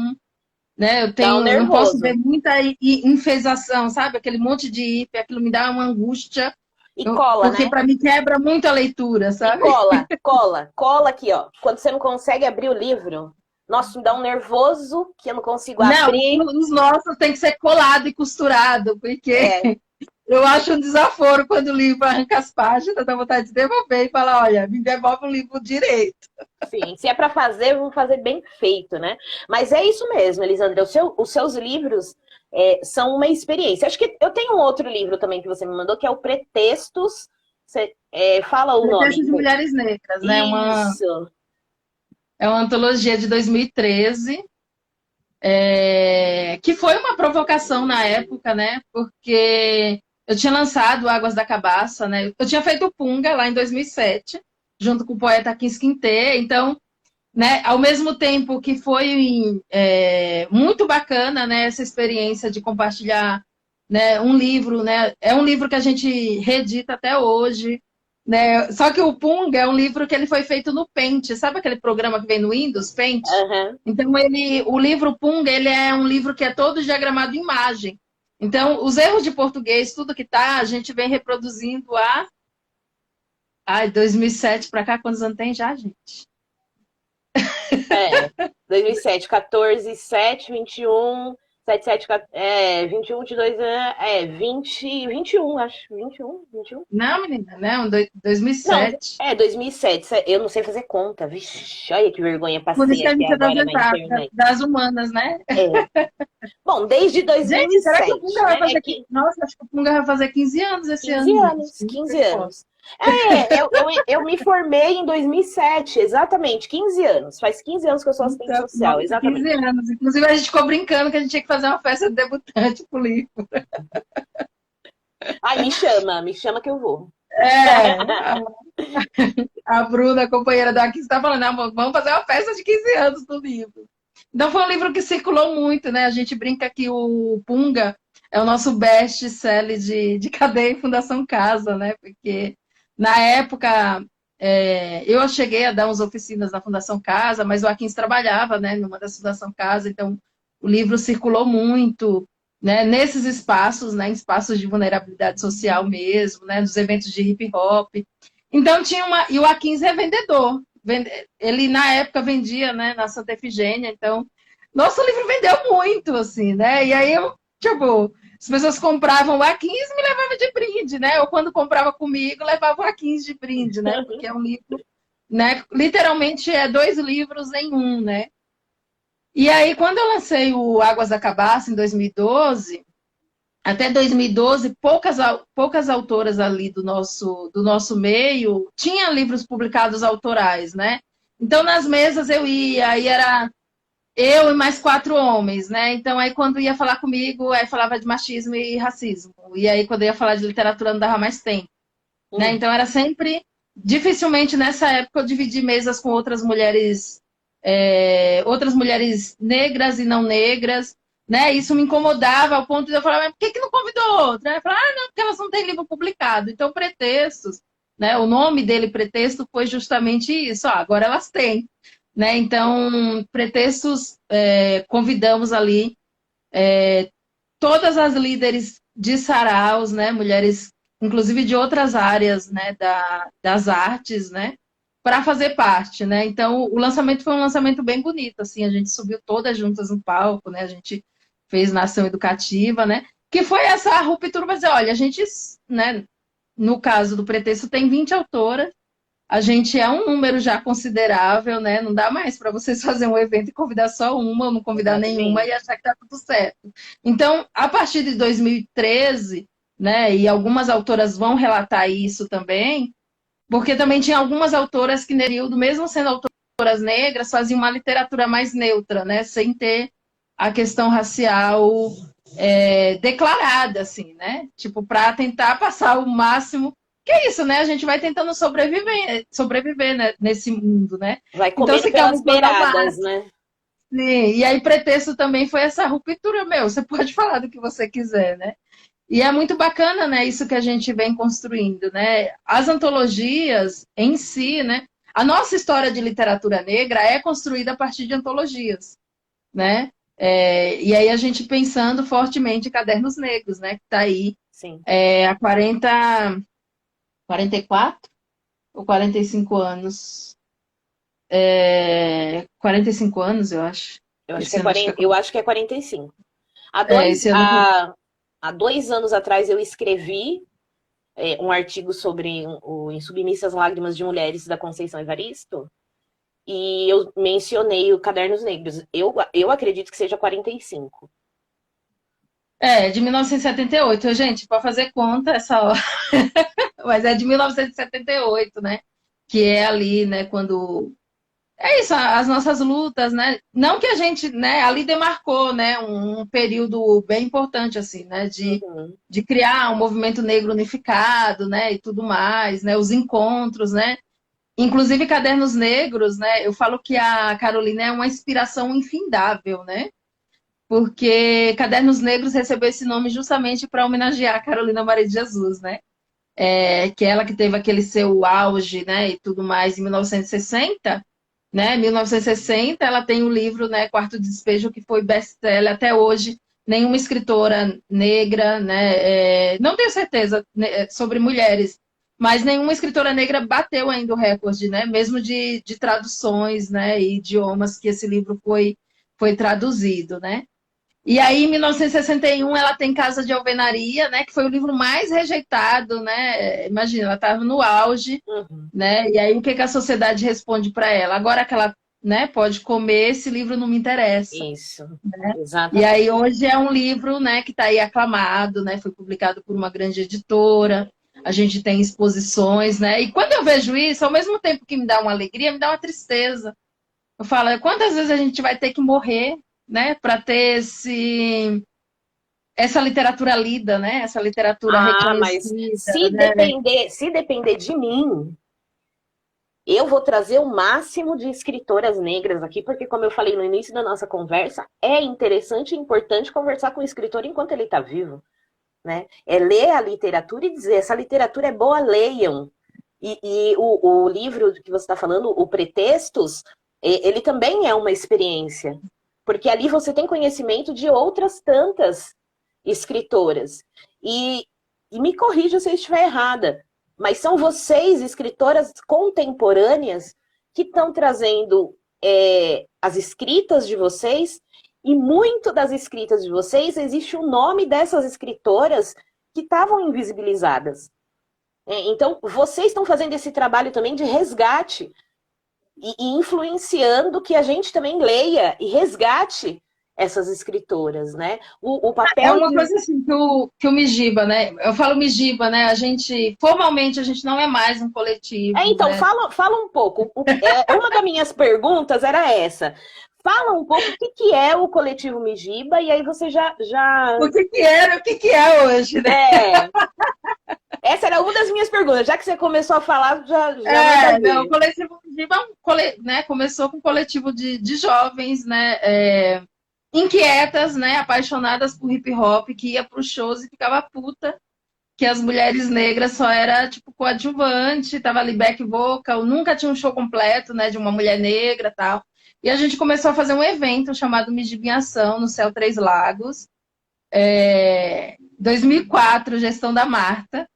né? Dá um Eu não posso nervoso. ver muita enfesação, sabe? Aquele monte de hipe, aquilo me dá uma angústia, E cola, porque né? para mim quebra muito a leitura, E sabe? cola aqui, ó. Quando você não consegue abrir o livro, nossa, me dá um nervoso que eu não consigo Não, abrir. os nossos tem que ser colado e costurado, porque É, eu acho um desaforo quando o livro arranca as páginas, dá vontade de devolver e falar, olha, me devolve o livro direito. sim. Se é para fazer, vamos fazer bem feito, né? Mas é isso mesmo, Elisandra. Os seus livros são uma experiência. Acho que eu tenho um outro livro também que você me mandou, que é o Pretextos. Você fala o Pretexto nome. de Mulheres Negras, né? Isso. É uma antologia de 2013, que foi uma provocação na época, né? Porque eu tinha lançado Águas da Cabaça, né? Eu tinha feito o Punga lá em 2007, junto com o poeta Quins Quintê. Então, né, ao mesmo tempo que foi muito bacana, né, essa experiência de compartilhar, né, um livro, né? É um livro que a gente reedita até hoje. né? Só que o Punga é um livro que ele foi feito no Paint, sabe aquele programa que vem no Windows, Paint? Aham. Então, o livro Punga, ele é um livro que é todo diagramado em imagem. Então, os erros de português, tudo que tá, a gente vem reproduzindo Ai, 2007 para cá, quantos anos tem já, gente? É. 2007, 14, 7, 21, 7, 7, 21, 22, 20, 21, acho. 21, 21. Não, menina, não, Não, 2007. 2007. Eu não sei fazer conta. Vixe, olha que vergonha Por isso passei que a aqui gente é das agora na exatas, internet. das humanas, né? É. Bom, desde Gente, será que o 2007, Punga vai né? fazer... Nossa, acho que o Punga vai fazer 15 anos esse 15 ano, gente. anos, 15 anos. Eu me formei em 2007, exatamente, 15 anos. Faz 15 anos que eu sou assistente Então, social, nossa, 15 exatamente. anos. Inclusive, a gente ficou brincando que a gente tinha que fazer uma festa de debutante pro livro. Ai, me chama que eu vou. É, a Bruna, a companheira daqui, está falando, vamos fazer uma festa de 15 anos do livro. Então foi um livro que circulou muito, né? A gente brinca que o Punga é o nosso best-seller de cadeia e Fundação Casa, né? Porque na época eu cheguei a dar umas oficinas na Fundação Casa, mas o Akins trabalhava, né, numa das Fundação Casa, então o livro circulou muito, né, nesses espaços, né, em espaços de vulnerabilidade social mesmo, né, nos eventos de hip hop. Então tinha uma. E o Akins é vendedor. Ele, na época, vendia, né, na Santa Efigênia. Então, nosso livro vendeu muito, assim, né? E aí eu, tipo, as pessoas compravam o Akins e me levavam de brinde, né? Ou quando comprava comigo, levava o Akins de brinde, né? Porque é um livro, né? Literalmente é 2 livros em um, né? E aí, quando eu lancei o Águas da Cabaça, em 2012, até 2012, poucas autoras ali do nosso meio tinham livros publicados autorais, né? Então, nas mesas eu ia, aí era eu e mais 4 homens, né? Então, aí quando ia falar comigo, aí falava de machismo e racismo. E aí, quando ia falar de literatura, não dava mais tempo, né? Hum. Então, era sempre... Dificilmente, nessa época, eu dividi mesas com outras mulheres negras e não negras, né? Isso me incomodava ao ponto de eu falar, mas por que não convidou outra? Eu falava, não, porque elas não têm livro publicado. Então, pretextos, né? O nome dele, pretexto, foi justamente isso. Agora elas têm, né? Então, pretextos, convidamos ali todas as líderes de saraus, né? Mulheres, inclusive de outras áreas, né? Das artes, né? Para fazer parte, né? Então, o lançamento foi um lançamento bem bonito, assim, a gente subiu todas juntas no palco, né? A gente fez na ação educativa, né? Que foi essa ruptura, mas olha, a gente, né, no caso do Pretexto, tem 20 autoras, a gente é um número já considerável, né? Não dá mais para vocês fazer um evento e convidar só uma, ou não convidar nenhuma Exatamente. e achar que tá tudo certo. Então, a partir de 2013, né, e algumas autoras vão relatar isso também, porque também tinha algumas autoras que, Nerildo, mesmo sendo autoras negras, faziam uma literatura mais neutra, né? Sem ter a questão racial declarada, assim, né? Tipo, para tentar passar o máximo. Que é isso, né? A gente vai tentando sobreviver, né? Nesse mundo, né? Vai Então, comendo se quer uma pelas história beiradas, massa. né? Sim. E aí, pretexto também foi essa ruptura, meu. Você pode falar do que você quiser, né? E é muito bacana, né, isso que a gente vem construindo, né? As antologias em si, né? A nossa história de literatura negra é construída a partir de antologias, né? E aí a gente pensando fortemente em Cadernos Negros, né? Que está aí Sim. há 44 ou 45 anos? 45 anos, eu acho. Eu acho que Esse é ano acho que 40, eu acho que é 45. esse ano. Há 2 anos atrás eu escrevi um artigo sobre o Em Submissas Lágrimas de Mulheres da Conceição Evaristo e eu mencionei o Cadernos Negros. Eu acredito que seja 45. De 1978. Gente, para fazer conta essa hora. Mas é de 1978, né? Que é ali, né, quando... É isso, as nossas lutas, né? Não que a gente, né, ali demarcou, né, um período bem importante, assim, né, Uhum. de criar um movimento negro unificado, né, e tudo mais, né, os encontros, né? Inclusive Cadernos Negros, né, eu falo que a Carolina é uma inspiração infindável, né? Porque Cadernos Negros recebeu esse nome justamente para homenagear a Carolina Maria de Jesus, né? que ela que teve aquele seu auge, né, e tudo mais em 1960, né, 1960, ela tem um livro, né, Quarto Despejo, que foi best-seller até hoje. Nenhuma escritora negra, né, não tenho certeza, né, sobre mulheres, mas nenhuma escritora negra bateu ainda o recorde, né, mesmo de traduções, né, e idiomas que esse livro foi traduzido, né. E aí, em 1961, ela tem Casa de Alvenaria, né, que foi o livro mais rejeitado, né? Imagina, ela estava no auge, Uhum. né? E aí, o que que a sociedade responde para ela? Agora que ela, né, pode comer, esse livro não me interessa. Isso, E exatamente. aí, hoje é um livro, né, que está aí aclamado, né? Foi publicado por uma grande editora. A gente tem exposições, né? E quando eu vejo isso, ao mesmo tempo que me dá uma alegria, me dá uma tristeza. Eu falo, quantas vezes a gente vai ter que morrer, né, para ter essa literatura lida, né? Essa literatura Ah, mas reconhecida, né? se depender de mim, eu vou trazer o máximo de escritoras negras aqui, porque, como eu falei no início da nossa conversa, é interessante e importante conversar com o escritor enquanto ele está vivo, né? É ler a literatura e dizer, essa literatura é boa, leiam. E o livro que você está falando, o Pretextos, ele também é uma experiência, porque ali você tem conhecimento de outras tantas escritoras. E me corrija se eu estiver errada, mas são vocês, escritoras contemporâneas, que estão trazendo as escritas de vocês, e muito das escritas de vocês existe o nome dessas escritoras que estavam invisibilizadas. Então, vocês estão fazendo esse trabalho também de resgate e influenciando que a gente também leia e resgate essas escritoras, né? O É papel uma de... coisa assim que o Mijiba, né? Eu falo Mijiba, né? A gente, formalmente, a gente não é mais um coletivo, Então, né? fala um pouco. Uma das minhas perguntas era essa. Fala um pouco o que é o coletivo Mijiba, e aí você já... O que que era, o que que é hoje, né? É, essa era uma das minhas perguntas. Já que você começou a falar, já manda Não, o ver. coletivo Mijiba né? Começou com um coletivo de jovens, né? Inquietas, né? Apaixonadas por hip hop, que ia para os shows e ficava puta que as mulheres negras só era tipo coadjuvante, tava ali back vocal, nunca tinha um show completo, né, de uma mulher negra, tal. E a gente começou a fazer um evento chamado Mijiba em Ação no Céu Três Lagos, 2004, gestão da Marta,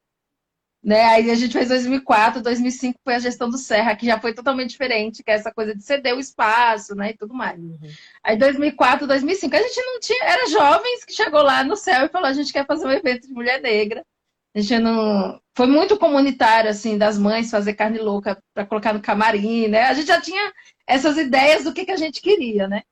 né? Aí a gente fez 2004, 2005 foi a gestão do Serra, que já foi totalmente diferente, que é essa coisa de ceder o espaço, né, e tudo mais. Uhum. Aí 2004, 2005, a gente não tinha, era jovens que chegou lá no céu e falou, a gente quer fazer um evento de mulher negra. A gente não. Foi muito comunitário, assim, das mães fazer carne louca para colocar no camarim, né? A gente já tinha essas ideias do que a gente queria, né?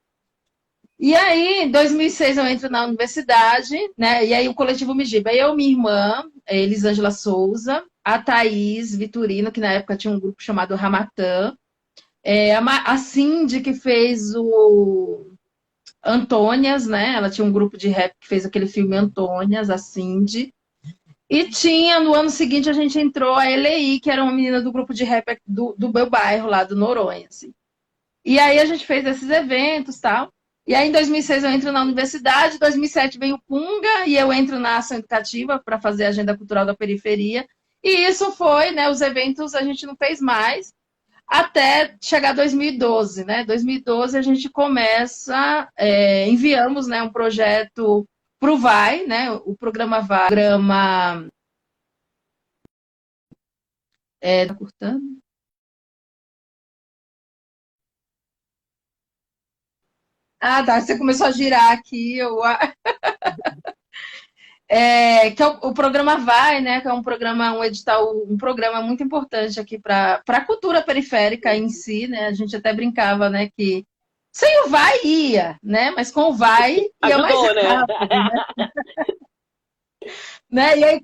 E aí, em 2006, eu entro na universidade, né? E aí, o coletivo Mijiba. Eu, minha irmã, Elisângela Souza, a Thaís Vitorino, que na época tinha um grupo chamado Ramatã, a Cindy, que fez o Antônias, né? Ela tinha um grupo de rap que fez aquele filme Antônias, a Cindy. E tinha, no ano seguinte, a gente entrou a Elei, que era uma menina do grupo de rap do meu bairro, lá do Noronha, assim. E aí a gente fez esses eventos e tal. E aí em 2006 eu entro na universidade, em 2007 vem o Punga, e eu entro na ação educativa para fazer a agenda cultural da periferia. E isso foi, né, os eventos a gente não fez mais, até chegar 2012, né? 2012 a gente começa, enviamos, né, um projeto para o VAI, né? O programa VAI, programa tá cortando? Ah, tá. Você começou a girar aqui. Que é o programa Vai, né? Que é um programa, um edital, um programa muito importante aqui para a cultura periférica em si, né? A gente até brincava, né? Que sem o Vai ia, né? Mas com o Vai ia mais Ajudou, né? rápido, né? E aí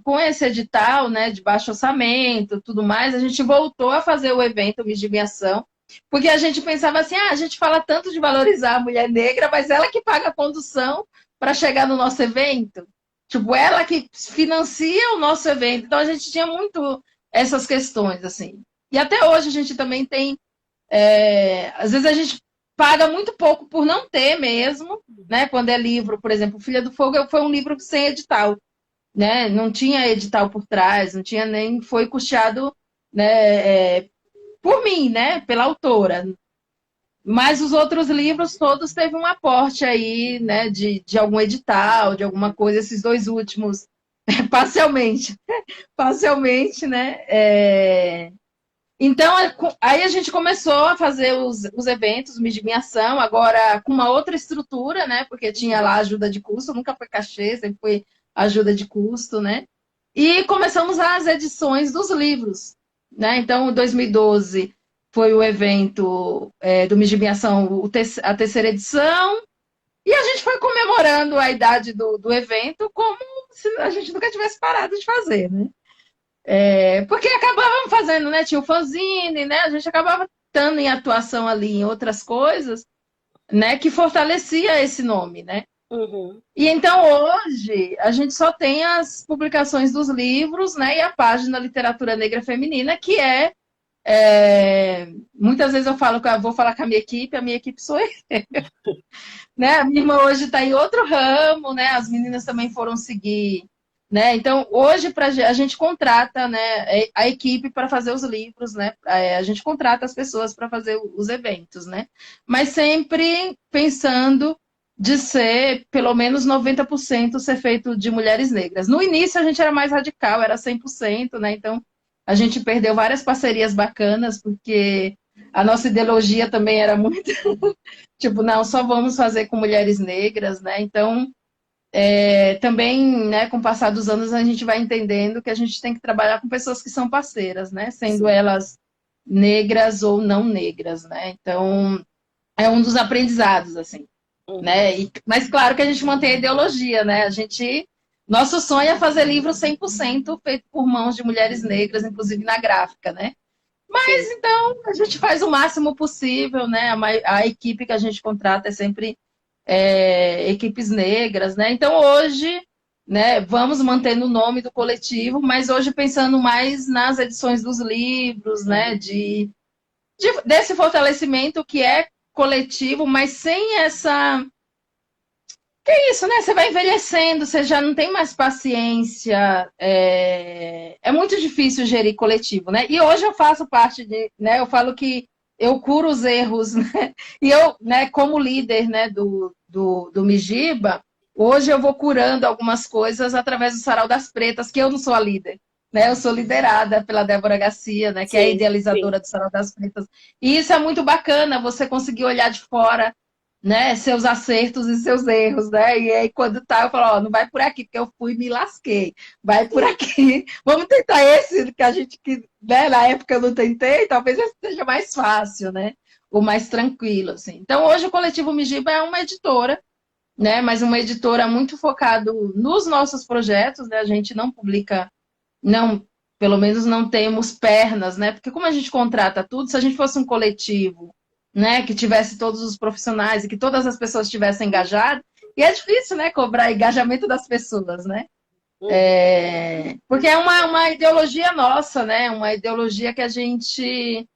com esse edital, né? De baixo orçamento, tudo mais, a gente voltou a fazer o evento Miss em Ação, porque a gente pensava assim, a gente fala tanto de valorizar a mulher negra, mas ela que paga a condução para chegar no nosso evento. Tipo, ela que financia o nosso evento. Então, a gente tinha muito essas questões, assim. E até hoje a gente também tem... às vezes a gente paga muito pouco por não ter mesmo, né? Quando é livro, por exemplo, Filha do Fogo foi um livro sem edital. né? Não tinha edital por trás, não tinha nem foi custeado, né, por mim, né? Pela autora. Mas os outros livros todos teve um aporte aí, né? De algum edital, de alguma coisa. Esses dois últimos, parcialmente, parcialmente, né? Então, aí a gente começou a fazer os eventos, Mídia em Ação, agora com uma outra estrutura, né? Porque tinha lá ajuda de custo, nunca foi cachê, sempre foi ajuda de custo, né? E começamos as edições dos livros, né? Então, em 2012 foi o evento do Mídia em Ação, a terceira edição, e a gente foi comemorando a idade do evento como se a gente nunca tivesse parado de fazer, né? Porque acabávamos fazendo, né? Tinha o fanzine, né? A gente acabava estando em atuação ali em outras coisas, né? Que fortalecia esse nome, né? Uhum. E então hoje a gente só tem as publicações dos livros, né? E a página Literatura Negra Feminina, que muitas vezes eu falo que eu vou falar com a minha equipe sou eu. Né? A minha irmã hoje está em outro ramo, né? As meninas também foram seguir, né? Então, hoje a gente contrata, né, a equipe para fazer os livros, né? A gente contrata as pessoas para fazer os eventos, né? Mas sempre pensando de ser pelo menos 90% ser feito de mulheres negras. No início a gente era mais radical, era 100%, né? Então, a gente perdeu várias parcerias bacanas, porque a nossa ideologia também era muito tipo, não, só vamos fazer com mulheres negras, né? Então, também, né, com o passar dos anos, a gente vai entendendo que a gente tem que trabalhar com pessoas que são parceiras, né? Sendo Sim. elas negras ou não negras, né? Então, é um dos aprendizados, assim, Uhum. né? Mas claro que a gente mantém a ideologia, né? Nosso sonho é fazer livro 100% feito por mãos de mulheres negras, inclusive na gráfica, né? Sim. Então, a gente faz o máximo possível, né? A equipe que a gente contrata é sempre equipes negras, né? Então, hoje, né, vamos mantendo o nome do coletivo, mas hoje pensando mais nas edições dos livros, né? Uhum. Desse fortalecimento que é coletivo, mas sem essa é isso, né? Você vai envelhecendo, você já não tem mais paciência. É muito difícil gerir coletivo, né? E hoje eu faço parte né? Eu falo que eu curo os erros, né? E eu, né, como líder, né, do Mijiba, hoje eu vou curando algumas coisas através do Sarau das Pretas, que eu não sou a líder. Né, eu sou liderada pela Débora Garcia, né, que é a Sim, sim. idealizadora do Sarau das Pretas. E isso é muito bacana, você conseguir olhar de fora, né, seus acertos e seus erros, né? E aí quando tá, eu falo, ó, não vai por aqui, porque eu fui e me lasquei. Vai por aqui. Vamos tentar esse que a gente que, né, na época eu não tentei, talvez esse seja mais fácil, né? Ou mais tranquilo, assim. Então, hoje o Coletivo Mijiba é uma editora, né? Mas uma editora muito focado nos nossos projetos, né? A gente não publica, não, pelo menos não temos pernas, né? Porque como a gente contrata tudo, se a gente fosse um coletivo, né, que tivesse todos os profissionais e que todas as pessoas estivessem engajadas, e é difícil, né, cobrar engajamento das pessoas, né? Uhum. Porque é uma ideologia nossa, né? Uma ideologia que a gente,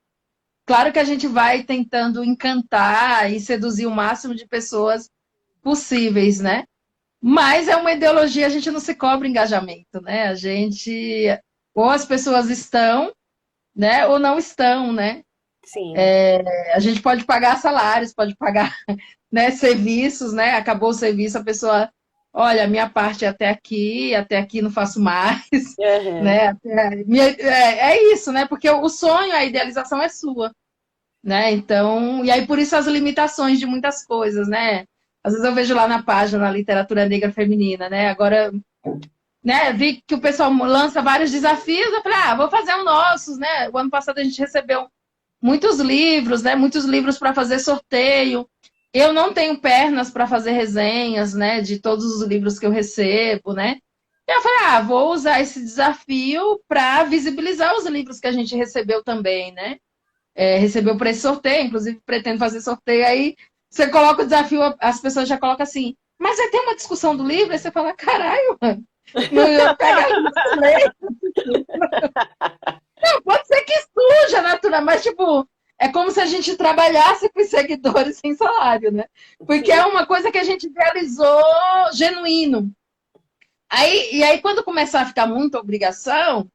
claro que a gente vai tentando encantar e seduzir o máximo de pessoas possíveis, né? Mas é uma ideologia, a gente não se cobra engajamento, né? A gente, ou as pessoas estão, né, ou não estão, né? Sim. A gente pode pagar salários, pode pagar, né, serviços, né? Acabou o serviço, a pessoa, olha, minha parte é até aqui não faço mais, Uhum. né? É isso, né? Porque o sonho, a idealização é sua, né? Então, e aí por isso as limitações de muitas coisas, né? Às vezes eu vejo lá na página, na literatura negra feminina, né? Agora, né, vi que o pessoal lança vários desafios, eu falei, vou fazer um nossos, né? O ano passado a gente recebeu muitos livros, né? Muitos livros para fazer sorteio. Eu não tenho pernas para fazer resenhas, né? De todos os livros que eu recebo, né? E eu falei, vou usar esse desafio para visibilizar os livros que a gente recebeu também, né? Recebeu para esse sorteio, inclusive pretendo fazer sorteio. Aí você coloca o desafio, as pessoas já colocam assim, mas vai ter uma discussão do livro? Aí você fala, caralho, mano, não ia pegar isso, ler. Pode ser que suja, natural, mas tipo, é como se a gente trabalhasse com os seguidores sem salário, né? Porque é Sim. uma coisa que a gente idealizou genuíno. E aí, quando começar a ficar muita obrigação,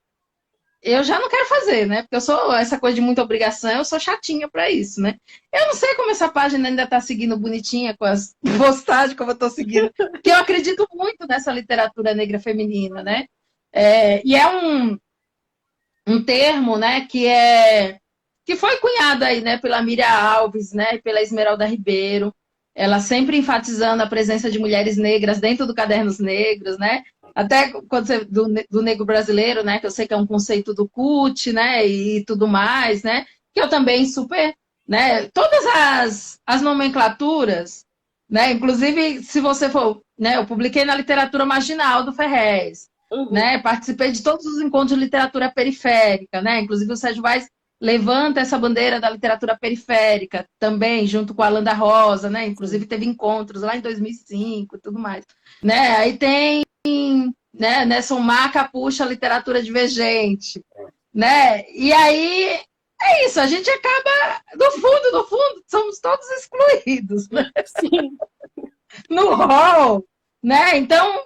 eu já não quero fazer, né? Porque eu sou essa coisa de muita obrigação, eu sou chatinha pra isso, né? Eu não sei como essa página ainda tá seguindo bonitinha com as postagens como eu tô seguindo, porque eu acredito muito nessa literatura negra feminina, né? E é um termo, né, que foi cunhado aí, né, pela Miriam Alves, né, e pela Esmeralda Ribeiro, ela sempre enfatizando a presença de mulheres negras dentro do Cadernos Negros, né? Até quando você, do negro brasileiro, né, que eu sei que é um conceito do CUT, né, e tudo mais, né, que eu também super, né, todas as nomenclaturas, né, inclusive se você for, né, eu publiquei na Literatura Marginal do Ferrez, Uhum. né, participei de todos os encontros de literatura periférica, né, inclusive o Sérgio Vaz levanta essa bandeira da literatura periférica também, junto com a Landa Rosa, né? Inclusive teve encontros lá em 2005 e tudo mais. Né? Aí tem, né, Nelson Maca puxa a literatura divergente, né? E aí é isso, a gente acaba, no fundo, somos todos excluídos, né? Sim. No hall, né? Então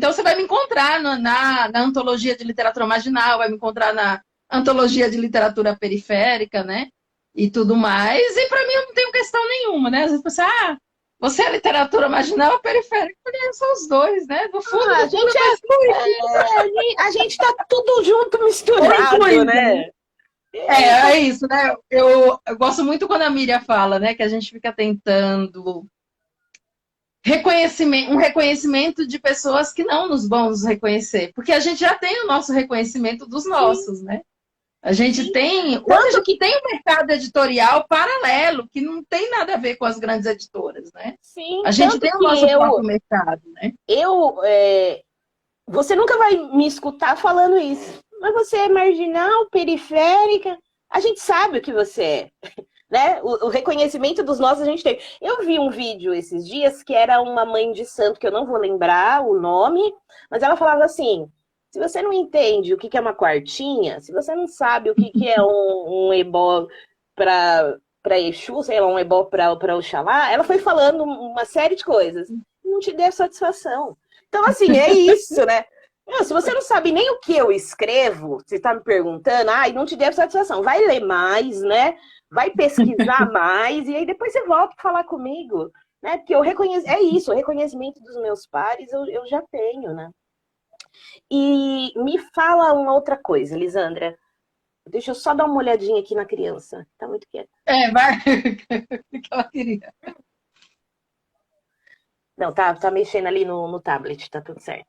você vai me encontrar na antologia de literatura marginal, vai me encontrar na antologia de literatura periférica, né? E tudo mais. E para mim eu não tenho questão nenhuma, né? Às vezes você, você é literatura marginal ou periférica? Porque são os dois, né? No fundo, A no fundo gente eu tô excluída. a gente tá tudo junto, Tô misturado, incluída, né? né? É isso, né? Eu gosto muito quando a Miriam fala, né? Que a gente fica tentando um reconhecimento de pessoas que não nos vão nos reconhecer, porque a gente já tem o nosso reconhecimento dos Sim, nossos, né? A gente sim. tem, hoje a Tanto gente que, tem um mercado editorial paralelo, que não tem nada a ver com as grandes editoras, né? sim, A gente tanto tem o que nosso próprio mercado, né? eu, você nunca vai me escutar falando isso. Mas você é marginal, periférica. A gente sabe o que você é. Né? O reconhecimento dos nossos a gente tem. Eu vi um vídeo esses dias que era uma mãe de santo, que eu não vou lembrar o nome, mas ela falava assim: se você não entende o que é uma quartinha, se você não sabe o que é um ebó para Exu, sei lá, um ebó para Oxalá, ela foi falando uma série de coisas. Não te deu satisfação. Então, assim, é isso, né? Se você não sabe nem o que eu escrevo, você está me perguntando, não te deu satisfação. Vai ler mais, né? Vai pesquisar mais e aí depois você volta a falar comigo, né? Porque eu reconheço, é isso, o reconhecimento dos meus pares eu já tenho, né? E me fala uma outra coisa, Lisandra. Deixa eu só dar uma olhadinha aqui na criança. Tá muito quieta. Vai, o que ela queria. Não, tá mexendo ali no tablet, tá tudo certo.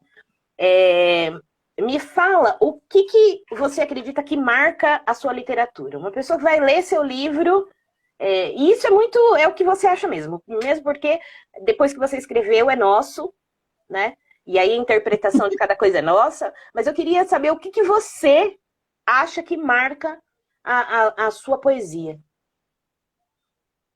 Me fala o que você acredita que marca a sua literatura. Uma pessoa que vai ler seu livro. E isso é o que você acha mesmo porque depois que você escreveu é nosso, né? E aí a interpretação de cada coisa é nossa, mas eu queria saber o que você acha que marca a sua poesia.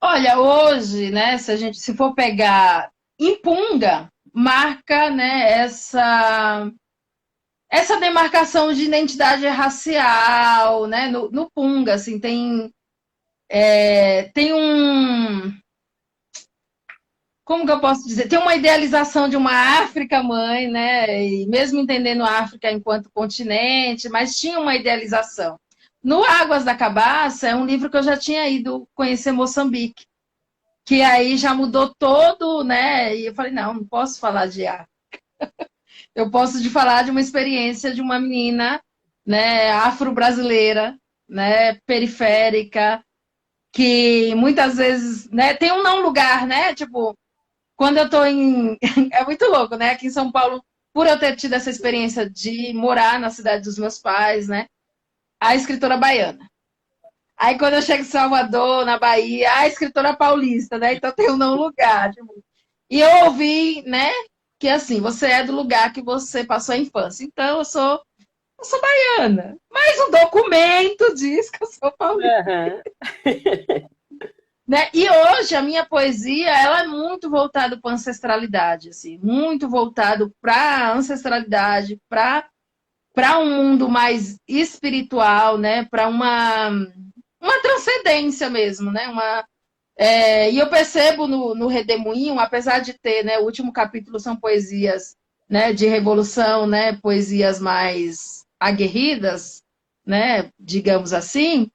Olha, hoje, né, se for pegar em Punga, marca, né, essa demarcação de identidade racial, né, no Punga, assim, tem como que eu posso dizer? Tem uma idealização de uma África mãe, né? E mesmo entendendo a África enquanto continente, mas tinha uma idealização. No Águas da Cabaça é um livro que eu já tinha ido conhecer Moçambique, que aí já mudou todo, né? E eu falei, não posso falar de África. Eu posso de falar de uma experiência de uma menina, né, afro-brasileira, né, periférica, que muitas vezes, né, tem um não lugar, né? Tipo, quando eu tô em. É muito louco, né? Aqui em São Paulo, por eu ter tido essa experiência de morar na cidade dos meus pais, né? A escritora baiana. Aí quando eu chego em Salvador, na Bahia, a escritora paulista, né? Então tem um não lugar. Tipo. E eu ouvi, né? Que assim, você é do lugar que você passou a infância. Então eu sou baiana. Mas o documento diz que eu sou paulista. Uhum. Né? E hoje a minha poesia ela é muito voltada para ancestralidade, assim, muito voltado para ancestralidade, para um mundo mais espiritual, né? Para uma transcendência mesmo, né? E eu percebo no Redemoinho, apesar de ter, né? O último capítulo são poesias né, de revolução, né, poesias mais aguerridas, né, digamos assim,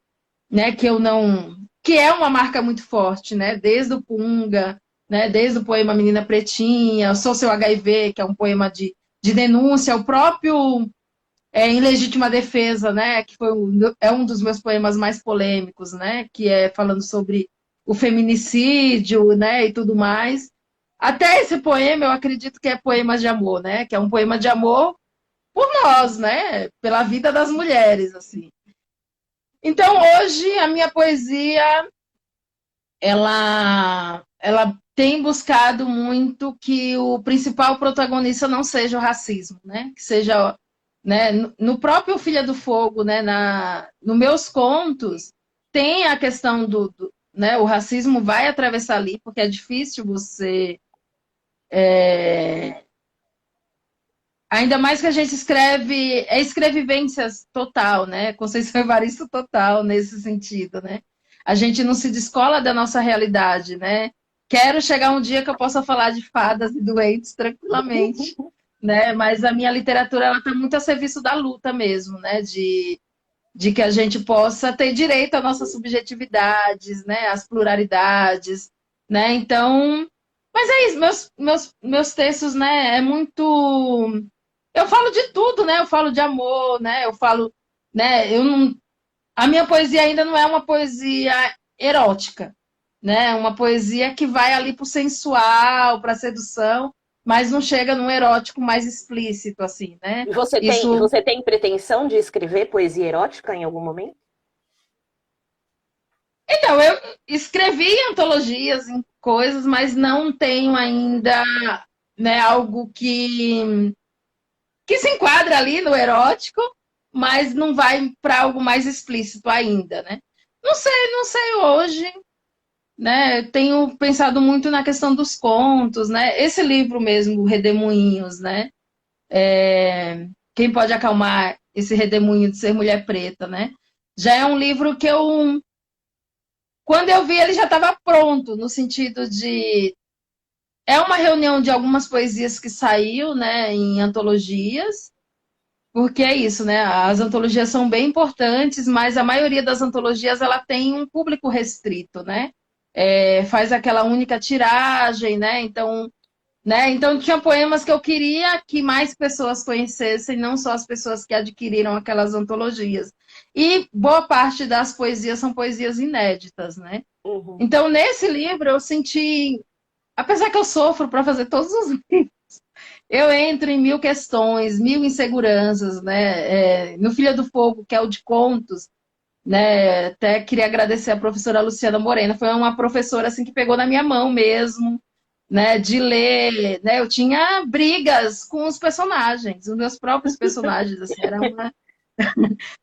né, que eu não, que é uma marca muito forte, né, desde o Punga, né, desde o poema Menina Pretinha, Sou Seu HIV, que é um poema de denúncia, o próprio Em Legítima Defesa, né, que é um dos meus poemas mais polêmicos, né, que é falando sobre o feminicídio, né, e tudo mais. Até esse poema eu acredito que é poema de amor, né, que é um poema de amor por nós, né, pela vida das mulheres, assim. Então, hoje, a minha poesia, ela tem buscado muito que o principal protagonista não seja o racismo, né? Que seja, né, no próprio Filha do Fogo, né, nos meus contos, tem a questão né, o racismo vai atravessar ali, porque é difícil você... Ainda mais que a gente escreve, é escrevivências total, né? Conceição Evaristo total nesse sentido, né? A gente não se descola da nossa realidade, né? Quero chegar um dia que eu possa falar de fadas e doentes tranquilamente, né? Mas a minha literatura ela está muito a serviço da luta mesmo, né? De que a gente possa ter direito às nossas subjetividades, né? Às pluralidades, né? Então, mas é isso, meus textos, né? É muito eu falo de tudo, né? Eu falo de amor, né? Eu falo, né? Eu não... A minha poesia ainda não é uma poesia erótica, né? É uma poesia que vai ali pro sensual, pra sedução, mas não chega num erótico mais explícito, assim, né? E você tem pretensão de escrever poesia erótica em algum momento? Então, eu escrevi antologias em coisas, mas não tenho ainda, né, algo que se enquadra ali no erótico, mas não vai para algo mais explícito ainda, né? Não sei hoje, né? Tenho pensado muito na questão dos contos, né? Esse livro mesmo, Redemoinhos, né? Quem pode acalmar esse redemoinho de ser mulher preta, né? Já é um livro que quando eu vi, ele já estava pronto, no sentido de é uma reunião de algumas poesias que saiu, né, em antologias. Porque é isso, né? As antologias são bem importantes, mas a maioria das antologias ela tem um público restrito, né? Faz aquela única tiragem, né? Então tinha poemas que eu queria que mais pessoas conhecessem, não só as pessoas que adquiriram aquelas antologias. E boa parte das poesias são poesias inéditas, né? Uhum. Então, nesse livro, eu senti, apesar que eu sofro para fazer todos os livros, eu entro em mil questões, mil inseguranças, né? No Filha do Fogo, que é o de contos, né? Até queria agradecer a professora Luciana Morena, foi uma professora assim que pegou na minha mão mesmo, né? De ler, né? Eu tinha brigas com os personagens, os meus próprios personagens, assim, era uma...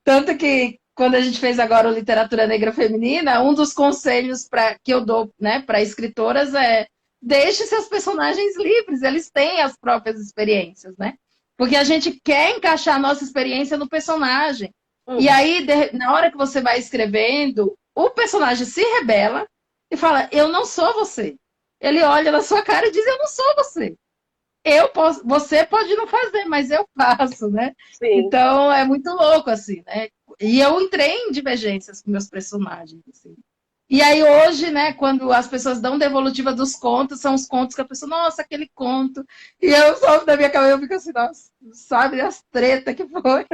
Tanto que quando a gente fez agora o Literatura Negra Feminina, um dos conselhos que eu dou, né, para escritoras é deixe seus personagens livres, eles têm as próprias experiências, né? Porque a gente quer encaixar a nossa experiência no personagem. E aí, na hora que você vai escrevendo, o personagem se rebela e fala, eu não sou você. Ele olha na sua cara e diz, eu não sou você. Você pode não fazer, mas eu faço, né? Sim. Então, é muito louco, assim, né? E eu entrei em divergências com meus personagens, assim. E aí hoje, né, quando as pessoas dão devolutiva dos contos, são os contos que a pessoa, nossa, aquele conto. E eu só da minha cabeça, eu fico assim, nossa, sabe as tretas que foi.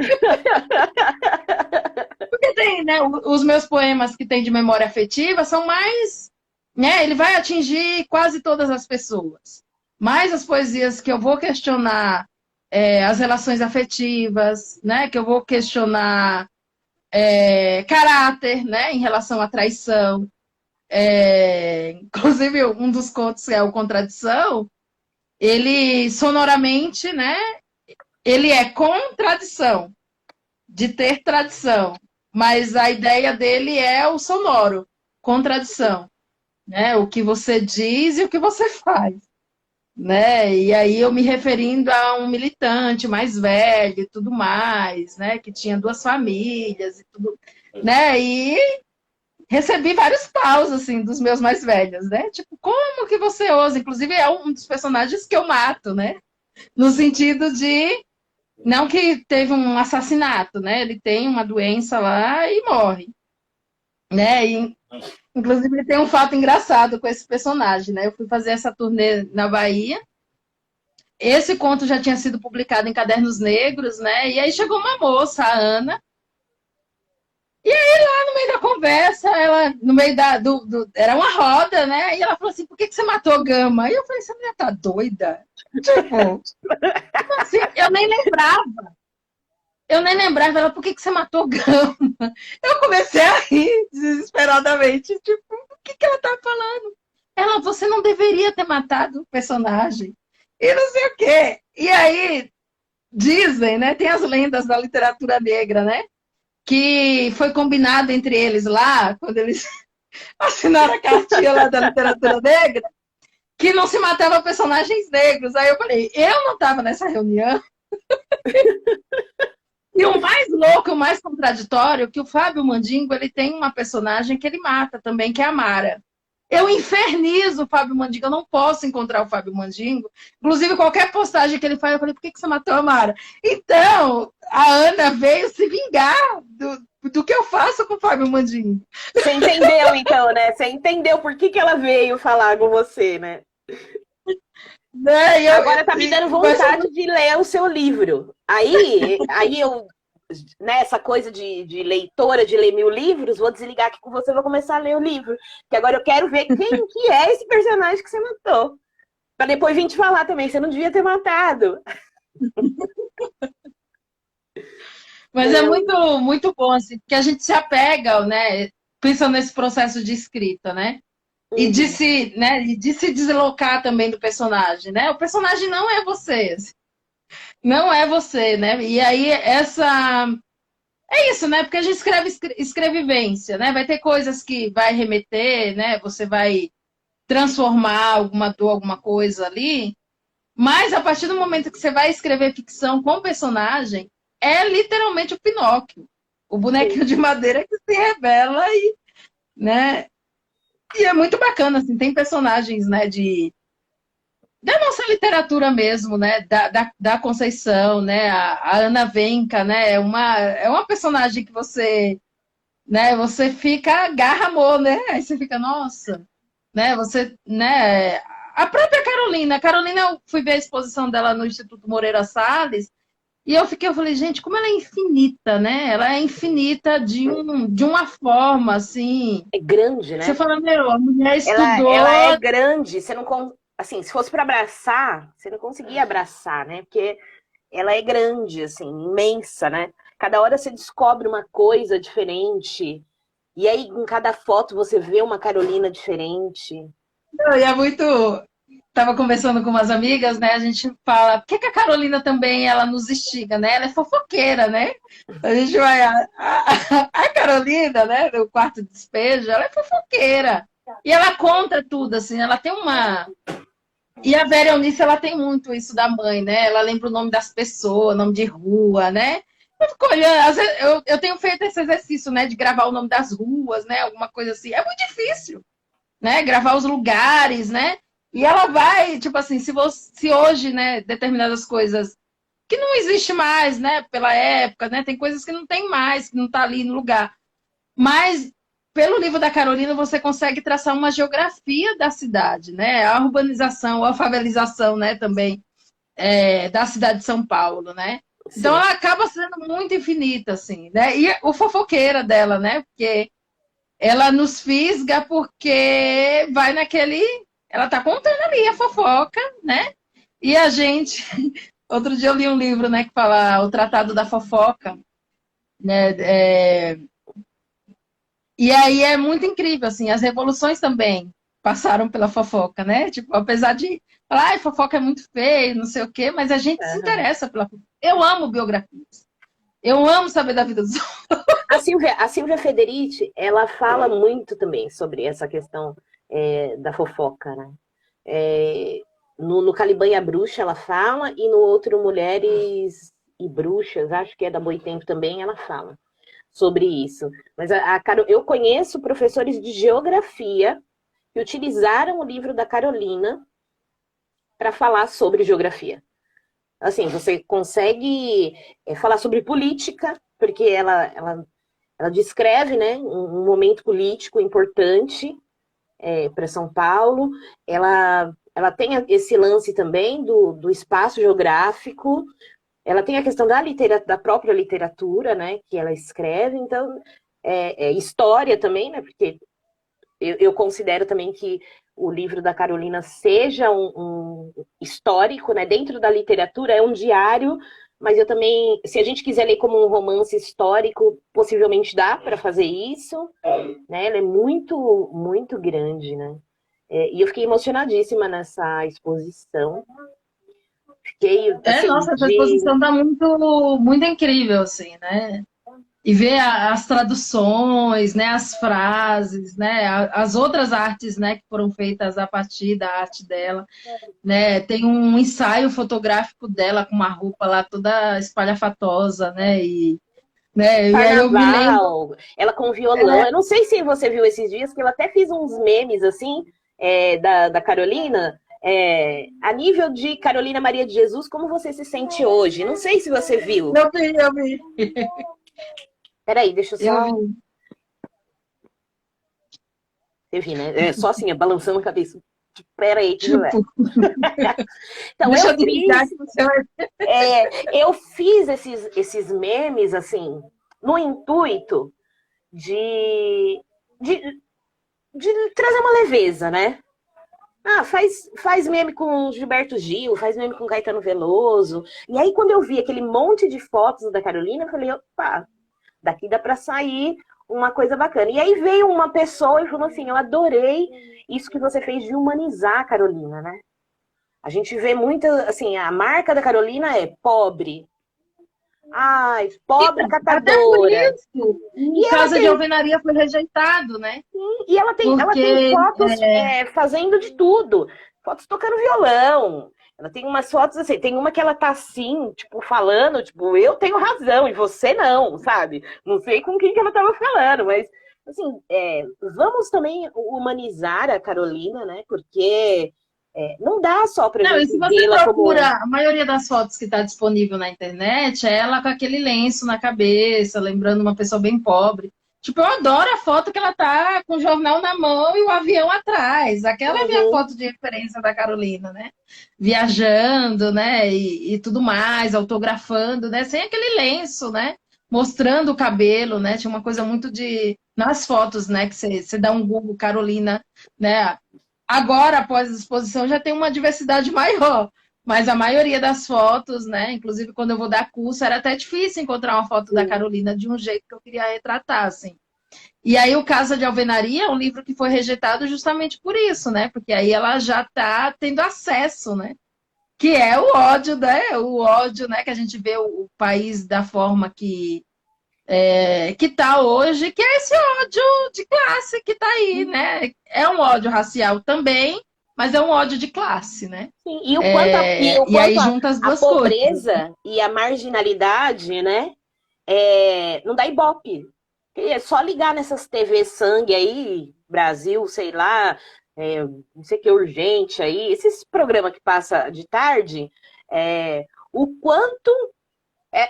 Porque tem, né, os meus poemas que tem de memória afetiva são mais, né, ele vai atingir quase todas as pessoas. Mas as poesias que eu vou questionar as relações afetivas, né, que eu vou questionar caráter, né, em relação à traição. Inclusive, um dos contos, que é o Contradição, ele sonoramente, né, ele é contradição, de ter tradição, mas a ideia dele é o sonoro, contradição, né, o que você diz e o que você faz. Né? E aí eu me referindo a um militante mais velho e tudo mais, né? Que tinha duas famílias e tudo, né? E recebi vários paus, assim, dos meus mais velhos, né? Tipo, como que você ousa? Inclusive é um dos personagens que eu mato, né? No sentido de, não que teve um assassinato, né? Ele tem uma doença lá e morre, né? E, inclusive, tem um fato engraçado com esse personagem, né? Eu fui fazer essa turnê na Bahia. Esse conto já tinha sido publicado em Cadernos Negros, né? E aí chegou uma moça, a Ana, no meio da conversa, ela, no meio era uma roda, né? E ela falou assim: por que você matou Gama? E eu falei: essa mulher tá doida? Tipo, assim, eu nem lembrava, ela, por que você matou Gama? Eu comecei a rir desesperadamente, tipo, o que ela tá falando? Ela, você não deveria ter matado o personagem. E não sei o quê. E aí, dizem, né? Tem as lendas da literatura negra, né? Que foi combinado entre eles lá, quando eles assinaram a cartilha lá da literatura negra, que não se matava personagens negros. Aí eu falei, eu não estava nessa reunião. E o mais louco, o mais contraditório, é que o Fábio Mandingo, ele tem uma personagem que ele mata também, que é a Mara. Eu infernizo o Fábio Mandingo, eu não posso encontrar o Fábio Mandingo. Inclusive, qualquer postagem que ele faz, eu falei, por que você matou a Mara? Então, a Ana veio se vingar do que eu faço com o Fábio Mandingo. Você entendeu, então, né? Você entendeu por que ela veio falar com você, né? Né? Agora tá me dando vontade de ler o seu livro. Aí eu, né, essa coisa de leitora, de ler 1000 livros, vou desligar aqui com você e vou começar a ler o livro. Que agora eu quero ver quem que é esse personagem que você matou. Pra depois vir te falar também, você não devia ter matado. Mas é muito, muito bom, assim, porque a gente se apega, né? Pensando nesse processo de escrita, né? E de se, né, e de se deslocar também do personagem, né? O personagem não é você. Não é você, né? E aí, é isso, né? Porque a gente escrevivência, né? Vai ter coisas que vai remeter, né? Você vai transformar alguma dor, alguma coisa ali. Mas a partir do momento que você vai escrever ficção com personagem, é literalmente o Pinóquio. O bonequinho de madeira que se revela e, né? E é muito bacana, assim, tem personagens, né, da nossa literatura mesmo, né, da Conceição, né, a Ana Venca, né, é uma personagem que você, né, você fica agarra amor, né, aí você fica, nossa, né, você, né, a própria Carolina, eu fui ver a exposição dela no Instituto Moreira Salles, e eu falei, gente, como ela é infinita, né, ela é infinita de uma forma, assim, É grande, né? você fala, meu, a mulher estudou. Ela é grande, você não assim, se fosse para abraçar, você não conseguia abraçar, né? Porque ela é grande, assim, imensa, né? Cada hora você descobre uma coisa diferente. E aí, em cada foto, você vê uma Carolina diferente. E é muito. Tava conversando com umas amigas, né? A gente fala, por que a Carolina também ela nos instiga, né? Ela é fofoqueira, né? A gente vai. A Carolina, né? Do quarto de despejo, ela é fofoqueira. E ela conta tudo, assim, ela tem uma. E a Vera Eunice, ela tem muito isso da mãe, né? Ela lembra o nome das pessoas, nome de rua, né? Eu fico olhando, às vezes, eu tenho feito esse exercício, né? De gravar o nome das ruas, né? Alguma coisa assim. É muito difícil, né? Gravar os lugares, né? E ela vai, tipo assim, se hoje, né, determinadas coisas que não existe mais, né, pela época, né? Tem coisas que não tem mais, que não tá ali no lugar. Mas pelo livro da Carolina você consegue traçar uma geografia da cidade, né? A urbanização, a favelização, né, também da cidade de São Paulo, né? Então Sim. ela acaba sendo muito infinita, assim, né? E o fofoqueira dela, né? Porque ela nos fisga porque vai naquele. Ela tá contando ali a fofoca, né? E a gente. Outro dia eu li um livro, né, que fala o Tratado da Fofoca, né? E aí é muito incrível, assim, as revoluções também passaram pela fofoca, né? Tipo, apesar de falar, ai, fofoca é muito feio, não sei o quê, mas a gente se Uhum. interessa pela fofoca. Eu amo biografias. Eu amo saber da vida dos outros. A Silvia Federici, ela fala muito também sobre essa questão da fofoca, né? É, no Caliban e a Bruxa ela fala, e no outro Mulheres e Bruxas, acho que é da Boitempo também, ela fala sobre isso. Mas eu conheço professores de geografia que utilizaram o livro da Carolina para falar sobre geografia. Assim, você consegue falar sobre política, porque ela descreve, né, um momento político importante para São Paulo. Ela tem esse lance também do espaço geográfico. Ela tem a questão da própria literatura, né, que ela escreve. Então, história também, né, porque eu considero também que o livro da Carolina seja um histórico, né? Dentro da literatura, é um diário, mas eu também, se a gente quiser ler como um romance histórico, possivelmente dá para fazer isso, né? Ela é muito, muito grande, né? E eu fiquei emocionadíssima nessa exposição. Fiquei, assim, Nossa, essa exposição tá muito, muito incrível, assim, né? E ver as traduções, né, as frases, né, as outras artes, né, que foram feitas a partir da arte dela, né? Tem um ensaio fotográfico dela com uma roupa lá toda espalhafatosa, e aí eu me lembro, Carnaval, ela com violão. Eu não sei se você viu esses dias, que ela até fez uns memes assim, da Carolina. A nível de Carolina Maria de Jesus, como você se sente hoje? Não sei se você viu. eu vi, Peraí, deixa eu eu só. vi. Você viu, né? Só assim, balançando a cabeça. Peraí, deixa eu ver. Tipo, Então, deixa eu desligar que você vai... eu fiz esses memes, assim, no intuito de, de, de trazer uma leveza, né? Faz meme com Gilberto Gil, faz meme com Caetano Veloso. E aí, quando eu vi aquele monte de fotos da Carolina, eu falei, opa, daqui dá para sair uma coisa bacana. E aí veio uma pessoa e falou assim, eu adorei isso que você fez de humanizar a Carolina, né? A gente vê muita, assim, a marca da Carolina é pobre. Ai, pobre Então, até por catadora. isso, E o ela Casa de tem, Alvenaria foi rejeitado, né? ela tem Porque fotos fazendo de tudo. Fotos tocando violão. Ela tem umas fotos assim, tem uma que ela tá assim, tipo, falando, tipo, eu tenho razão e você não, sabe? Não sei com quem que ela tava falando, mas assim, vamos também humanizar a Carolina, né? Porque não dá só pra não, e gente se você vê-la procura, como. a maioria das fotos que está disponível na internet é ela com aquele lenço na cabeça, lembrando uma pessoa bem pobre. Tipo, eu adoro a foto que ela tá com o jornal na mão e o avião atrás. Aquela é a minha Uhum. foto de referência da Carolina, né? Viajando, né? E tudo mais, autografando, né? Sem aquele lenço, né? Mostrando o cabelo, né? Tinha uma coisa muito de. Nas fotos, né? Que você dá um Google Carolina, né? Agora, após a exposição, já tem uma diversidade maior. Mas a maioria das fotos, né? Inclusive, quando eu vou dar curso, era até difícil encontrar uma foto da Carolina de um jeito que eu queria retratar, assim. E aí, o Casa de Alvenaria é um livro que foi rejeitado justamente por isso, né? Porque aí ela já está tendo acesso, né? Que é o ódio, né? O ódio, né? Que a gente vê o país da forma que está hoje, que é esse ódio de classe que está aí, né? É um ódio racial também, mas é um ódio de classe, né? Sim, e o E quanto aí junta as a duas coisas. pobreza e a marginalidade, né? Não dá ibope. É só ligar nessas TV sangue aí, Brasil, sei lá, não sei o que urgente aí, esses programas que passa de tarde, o quanto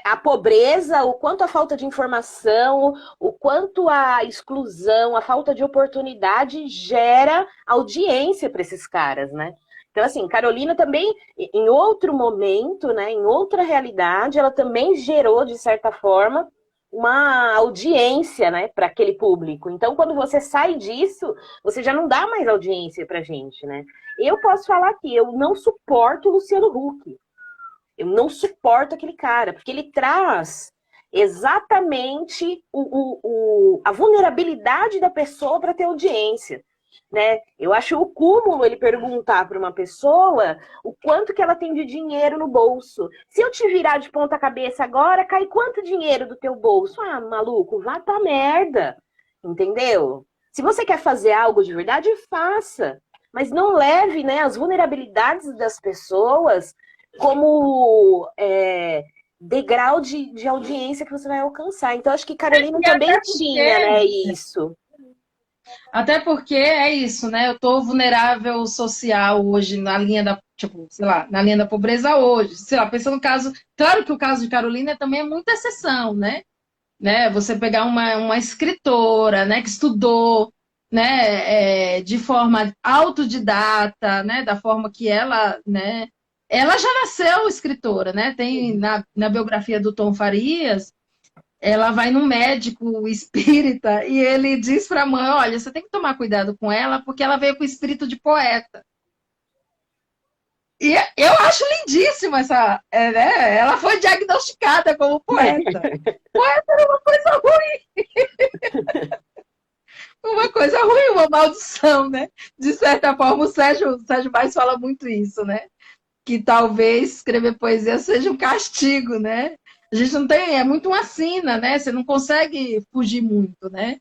a pobreza, o quanto a falta de informação, o quanto a exclusão, a falta de oportunidade gera audiência para esses caras, né? Então, assim, Carolina também, em outro momento, né, em outra realidade, ela também gerou, de certa forma, uma audiência, né, para aquele público. Então, quando você sai disso, você já não dá mais audiência para gente, né? Eu posso falar aqui, eu não suporto o Luciano Huck. Eu não suporto aquele cara, porque ele traz exatamente a vulnerabilidade da pessoa para ter audiência. Né? Eu acho o cúmulo ele perguntar para uma pessoa o quanto que ela tem de dinheiro no bolso. Se eu te virar de ponta cabeça agora, cai quanto dinheiro do teu bolso? Ah, maluco, vá pra merda. Entendeu? Se você quer fazer algo de verdade, faça. Mas não leve, né, as vulnerabilidades das pessoas como degrau de audiência que você vai alcançar. Então, acho que Carolina E até também tinha, porque né, isso. Até porque é isso, né? Eu tô vulnerável social hoje na linha da, tipo, sei lá, na linha da pobreza hoje. Sei lá, pensando no caso, claro que o caso de Carolina também é muita exceção, né? Você pegar uma escritora, né, que estudou, né, de forma autodidata, né, da forma que ela, né, ela já nasceu escritora, né? Tem na biografia do Tom Farias, ela vai num médico espírita e ele diz para a mãe, olha, você tem que tomar cuidado com ela porque ela veio com espírito de poeta. E eu acho lindíssima essa, né? Ela foi diagnosticada como poeta. Poeta era uma coisa ruim, uma maldição, né? De certa forma, o Sérgio Vaz fala muito isso, né? Que talvez escrever poesia seja um castigo, né? A gente não tem, é muito uma sina, né? Você não consegue fugir muito, né?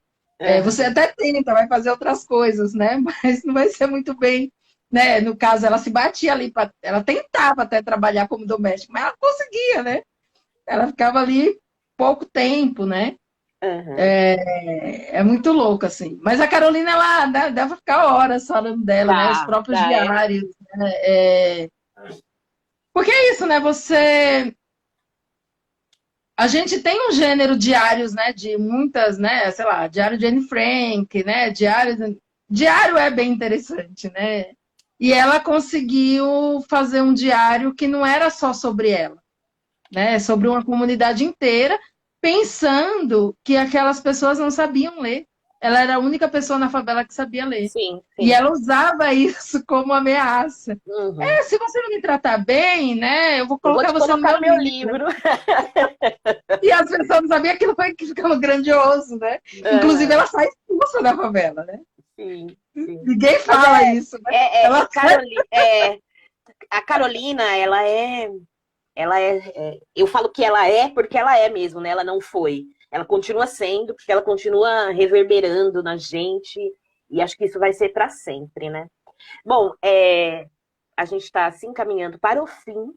Você Aham. até tenta, vai fazer outras coisas, né? Mas não vai ser muito bem, né? No caso, ela se batia ali, ela tentava até trabalhar como doméstica, mas ela conseguia, né? Ela ficava ali pouco tempo, né? Aham. É muito louco, assim. Mas a Carolina, ela né, deve ficar horas falando dela, né? Os Tá, próprios tá, é. diários, né? Porque é isso, né? A gente tem um gênero diários, né? De muitas, né? Sei lá, diário de Anne Frank, né? Diário é bem interessante, né? E ela conseguiu fazer um diário que não era só sobre ela, né? Sobre uma comunidade inteira, pensando que aquelas pessoas não sabiam ler. Ela era a única pessoa na favela que sabia ler. Sim, E sim. ela usava isso como ameaça. Uhum. Se você não me tratar bem, né, eu vou Eu vou colocar te você no colocar meu no meu livro. livro. E as pessoas não sabiam aquilo foi ficando grandioso, né? Inclusive, Aham. ela sai expulsa da favela, né? Sim, sim. Ninguém Mas fala isso, né? Ela sai. A Carolina, eu falo que ela é porque ela é mesmo, né? Ela não foi. Ela continua sendo, porque ela continua reverberando na gente, e acho que isso vai ser para sempre, né? Bom, a gente está assim caminhando para o fim,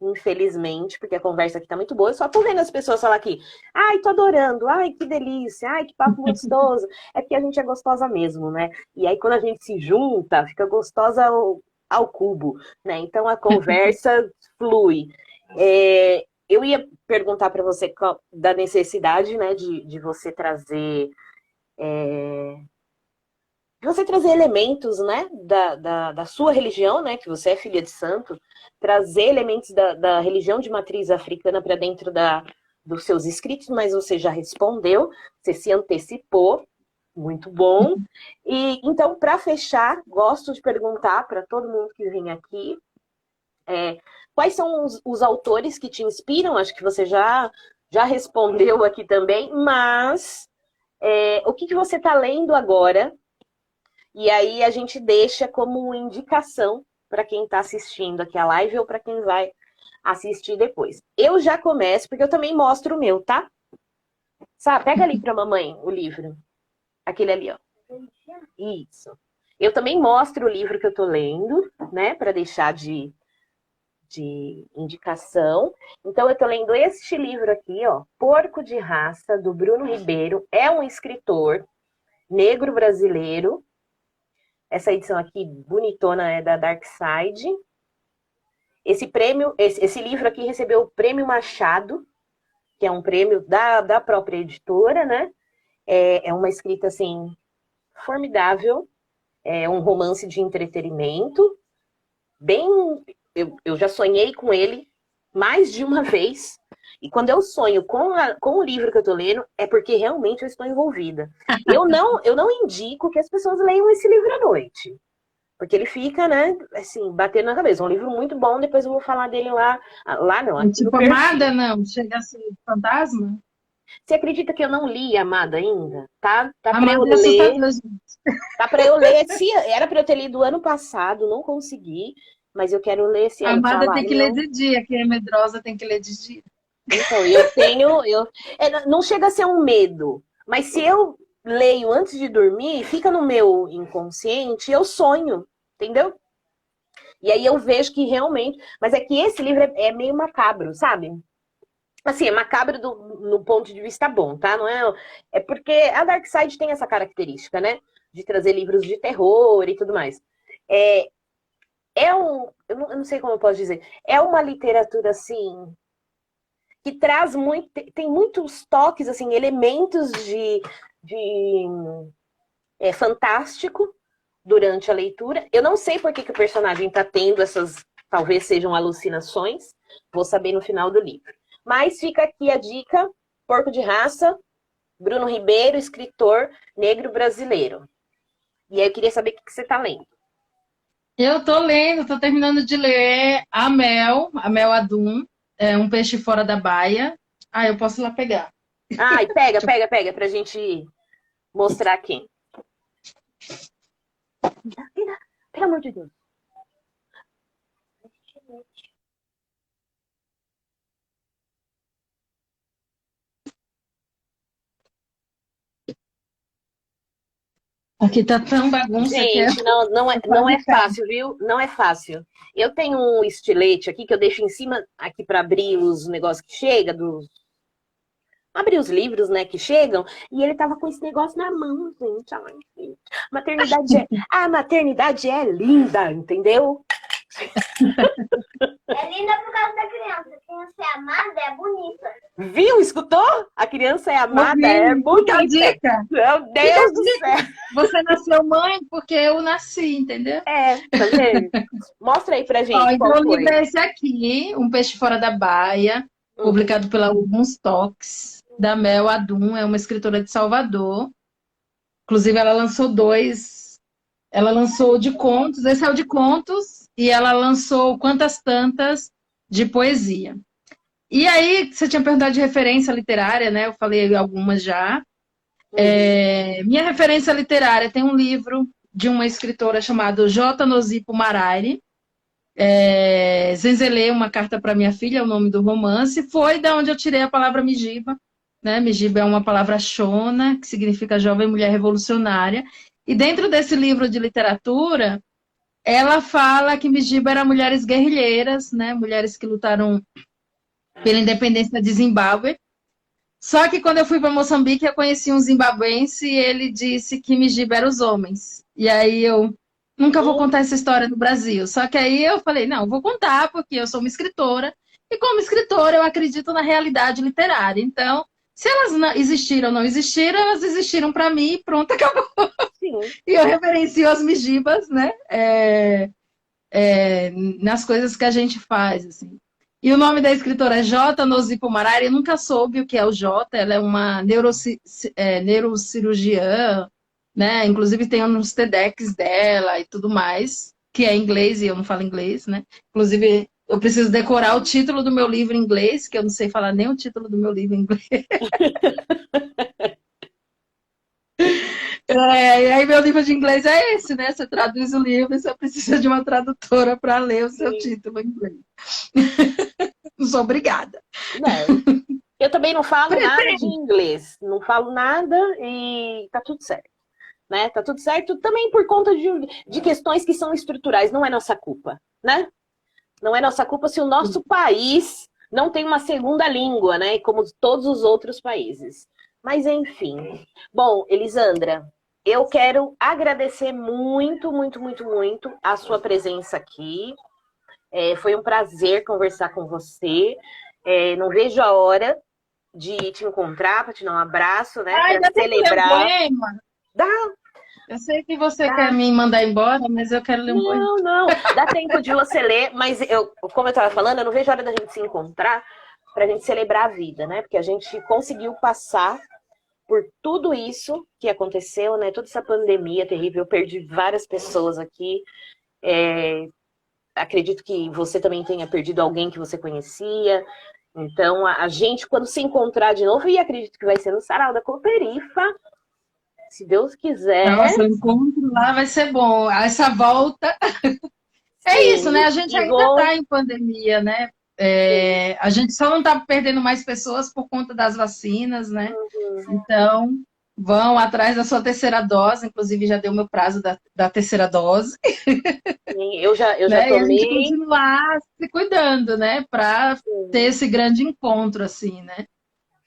infelizmente, porque a conversa aqui tá muito boa. Eu só tô vendo as pessoas falar aqui, ai, tô adorando, ai, que delícia, ai, que papo gostoso. É porque a gente é gostosa mesmo, né? E aí, quando a gente se junta, fica gostosa ao cubo, né? Então a conversa flui. Eu ia perguntar para você da necessidade, né, de você trazer elementos, né, da sua religião, né, que você é filha de santo, trazer elementos da religião de matriz africana para dentro dos seus escritos, mas você já respondeu, você se antecipou, muito bom. E então, para fechar, gosto de perguntar para todo mundo que vem aqui, quais são os autores que te inspiram? Acho que você já respondeu aqui também, mas o que você está lendo agora? E aí a gente deixa como indicação para quem está assistindo aqui a live ou para quem vai assistir depois. Eu já começo, porque eu também mostro o meu, tá? Sabe, pega ali para mamãe o livro. Aquele ali, ó. Isso. Eu também mostro o livro que eu tô lendo, né? Para deixar de indicação. Então, eu tô lendo este livro aqui, ó. Porco de Raça, do Bruno Ribeiro. É um escritor negro brasileiro. Essa edição aqui, bonitona, é da Dark Side. Esse livro aqui recebeu o Prêmio Machado, que é um prêmio da própria editora, né? É uma escrita, assim, formidável. É um romance de entretenimento. Bem... Eu já sonhei com ele mais de uma vez. E quando eu sonho com o livro que eu tô lendo, é porque realmente eu estou envolvida. Eu não indico que as pessoas leiam esse livro à noite. Porque ele fica, né, assim, batendo na cabeça. Um livro muito bom, depois eu vou falar dele lá. Lá não, aqui no Tipo, amada, perfil. não. Chega a ser fantasma. Você acredita que eu não li Amada ainda? Tá para eu Amada é ler. assustador, gente. Tá para eu ler esse. Era para eu ter lido ano passado, não consegui. Mas eu quero ler esse ano. Amada tem Falaram, que ler não. de dia. Quem é medrosa tem que ler de dia. Então, eu tenho. Não chega a ser um medo. Mas se eu leio antes de dormir, fica no meu inconsciente e eu sonho. Entendeu? E aí eu vejo que realmente. Mas é que esse livro é meio macabro, sabe? Assim, é macabro no ponto de vista bom, tá? Não é. É porque a Dark Side tem essa característica, né? de trazer livros de terror e tudo mais. Eu não sei como eu posso dizer, é uma literatura, assim, que traz muito, tem muitos toques, assim, elementos de fantástico durante a leitura. Eu não sei por que o personagem está tendo essas, talvez sejam alucinações, vou saber no final do livro. Mas fica aqui a dica, Porco de Raça, Bruno Ribeiro, escritor negro brasileiro. E aí eu queria saber o que você está lendo. Eu tô lendo, tô terminando de ler a Mel Adum, Um Peixe Fora da Baia. Ah, eu posso ir lá pegar. Ai, pega, pra gente mostrar aqui. Pelo amor de Deus. Aqui tá tão bagunça que Gente, não é fácil, viu? Não é fácil. Eu tenho um estilete aqui que eu deixo em cima aqui para abrir os negócios que chegam, abrir os livros, né, que chegam, e ele tava com esse negócio na mão, gente. Ai, gente. A maternidade é linda, entendeu? É linda por causa da criança. A criança é amada, é bonita. Viu? Escutou? A criança é amada, ouvi, é bonita. Fica a dica. Meu Deus do céu. Você nasceu mãe porque eu nasci, entendeu? Tá vendo? Mostra aí pra gente. Ó, então qual o foi. livro é esse aqui, Um Peixe Fora da Baia, publicado pela Alguns Toques, da Mel Adum, é uma escritora de Salvador. Inclusive, ela lançou dois. Ela lançou de contos, esse é o de contos, e ela lançou Quantas Tantas de poesia. E aí, você tinha perguntado de referência literária, né? Eu falei algumas já. Minha referência literária tem um livro de uma escritora chamada J. Nosipo Marari. Zenzelê, Uma Carta para Minha Filha, é o nome do romance. Foi da onde eu tirei a palavra Mijiba. Né? Mijiba é uma palavra shona, que significa jovem mulher revolucionária. E dentro desse livro de literatura, ela fala que Mijiba eram mulheres guerrilheiras, né? Mulheres que lutaram pela independência de Zimbábue. Só que quando eu fui para Moçambique, eu conheci um zimbabuense e ele disse que Mijiba eram os homens. E aí eu nunca vou contar essa história no Brasil. Só que aí eu falei, não, vou contar porque eu sou uma escritora. E como escritora, eu acredito na realidade literária. Então, se elas não existiram ou não existiram, elas existiram para mim e pronto, acabou. Sim. E eu referencio as Mijibas, né? Nas coisas que a gente faz, assim. E o nome da escritora é J. Nosipo Marari. Eu nunca soube o que é o J. Ela é uma neurocirurgiã, né? Inclusive tem uns TEDx dela e tudo mais, que é em inglês e eu não falo inglês, né? Inclusive, eu preciso decorar o título do meu livro em inglês, que eu não sei falar nem o título do meu livro em inglês. E aí meu livro de inglês é esse, né? Você traduz o livro e você precisa de uma tradutora para ler o seu título em inglês. Não sou obrigada. Não. Eu também não falo nada de inglês. Não falo nada e tá tudo certo. Né? Tá tudo certo também por conta de questões que são estruturais. Não é nossa culpa, né? Não é nossa culpa se o nosso país não tem uma segunda língua, né? Como todos os outros países. Mas, enfim. Bom, Elisandra, eu quero agradecer muito, muito, muito, muito a sua presença aqui. Foi um prazer conversar com você. Não vejo a hora de te encontrar, para te dar um abraço, né? Para celebrar. Dá. Eu sei que você quer me mandar embora, mas eu quero ler um poema. Não. Dá tempo de você ler, mas como eu estava falando, eu não vejo a hora da gente se encontrar para a gente celebrar a vida, né? Porque a gente conseguiu passar por tudo isso que aconteceu, né? Toda essa pandemia terrível. Eu perdi várias pessoas aqui. Acredito que você também tenha perdido alguém que você conhecia. Então, a gente, quando se encontrar de novo, e acredito que vai ser no Sarau da Cooperifa, se Deus quiser. Nossa, o encontro lá vai ser bom. Essa volta. Sim, isso, né? A gente ainda está em pandemia, né? A gente só não está perdendo mais pessoas por conta das vacinas, né? Então, vão atrás da sua terceira dose. Inclusive, já deu meu prazo da terceira dose. Sim, eu já né? tomei. E a gente continuar se cuidando, né? Para ter esse grande encontro, assim, né?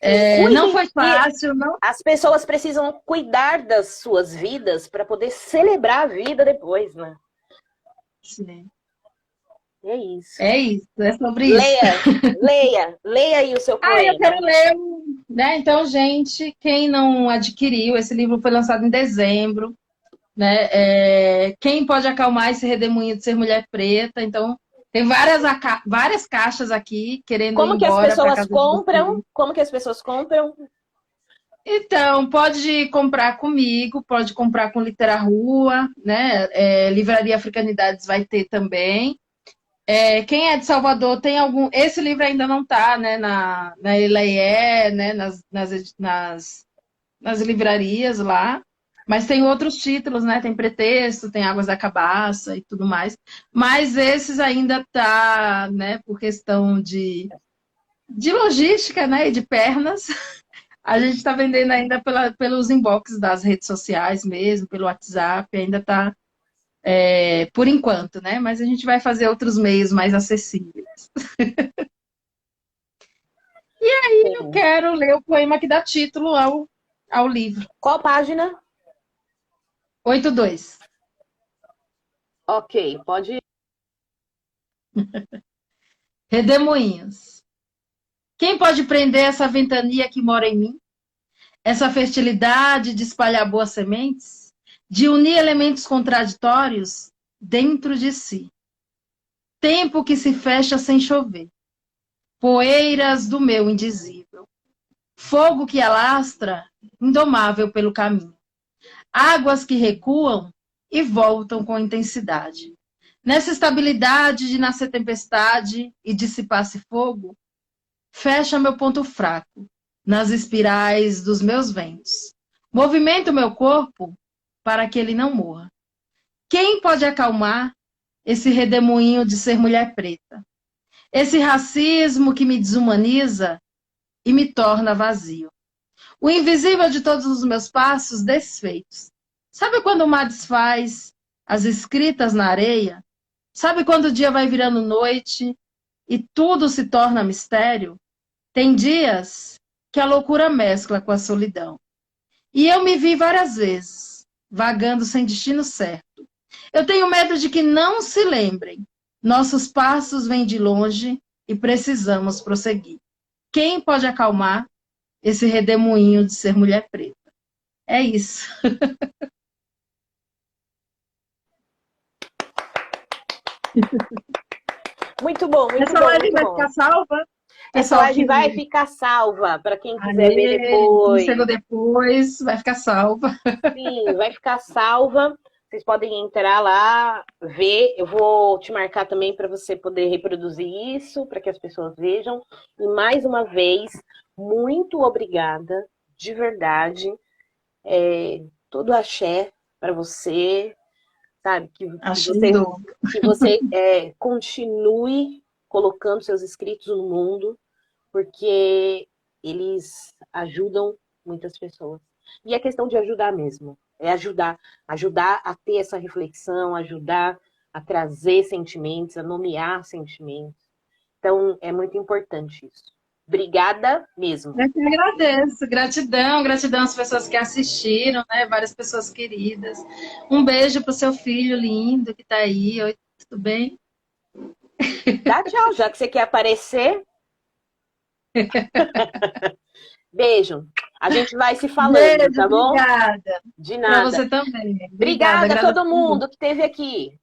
Não Cuidem, foi porque fácil, não. as pessoas precisam cuidar das suas vidas para poder celebrar a vida depois, né? Sim. É isso. É isso, é sobre isso. Leia aí o seu Eu poema. quero ler, né? Então, gente, quem não adquiriu, esse livro foi lançado em dezembro, né? Quem pode acalmar esse redemoinho de ser mulher preta? Então, tem várias caixas aqui querendo ir Como que as embora para pessoas casa de compram? vocês. Como que as pessoas compram? Então, pode comprar comigo, pode comprar com Litera Rua, né? Livraria Africanidades vai ter também. Quem é de Salvador tem algum. Esse livro ainda não está, né, na Eleie, né, nas livrarias lá, mas tem outros títulos, né? Tem Pretexto, tem Águas da Cabaça e tudo mais. Mas esses ainda tá, né, por questão de logística, né, e de pernas. A gente está vendendo ainda pelos inbox das redes sociais mesmo, pelo WhatsApp, ainda está por enquanto, né? Mas a gente vai fazer outros meios mais acessíveis. Eu quero ler o poema que dá título ao livro. Qual página? 82. Ok, pode. Redemoinhos. Quem pode prender essa ventania que mora em mim? Essa fertilidade de espalhar boas sementes? De unir elementos contraditórios dentro de si? Tempo que se fecha sem chover. Poeiras do meu indizível. Fogo que alastra, indomável pelo caminho. Águas que recuam e voltam com intensidade. Nessa estabilidade de nascer tempestade e dissipar-se fogo, fecha meu ponto fraco nas espirais dos meus ventos. Movimento meu corpo para que ele não morra. Quem pode acalmar esse redemoinho de ser mulher preta? Esse racismo que me desumaniza e me torna vazio. O invisível de todos os meus passos desfeitos. Sabe quando o mar desfaz as escritas na areia? Sabe quando o dia vai virando noite e tudo se torna mistério? Tem dias que a loucura mescla com a solidão. E eu me vi várias vezes, vagando sem destino certo. Eu tenho medo de que não se lembrem. Nossos passos vêm de longe e precisamos prosseguir. Quem pode acalmar esse redemoinho de ser mulher preta? É isso. Muito bom, muito Essa bom, live muito vai bom. ficar salva? Essa live vai ficar salva para quem quiser ver depois. Chegou depois, vai ficar salva. Sim, vai ficar salva. Vocês podem entrar lá, ver. Eu vou te marcar também para você poder reproduzir isso, para que as pessoas vejam. E mais uma vez, muito obrigada, de verdade. Todo axé para você, sabe? Que você continue colocando seus escritos no mundo, porque eles ajudam muitas pessoas. E é questão de ajudar mesmo. É ajudar a ter essa reflexão, ajudar a trazer sentimentos, a nomear sentimentos. Então, é muito importante isso. Obrigada mesmo. Eu que agradeço. Gratidão, gratidão às pessoas que assistiram, né? Várias pessoas queridas. Um beijo para o seu filho lindo que está aí. Oi, tudo bem? Dá tchau, já que você quer aparecer. Beijo. A gente vai se falando, Beijo, tá bom? obrigada. De nada. Para você também. Obrigada a todo mundo que esteve aqui.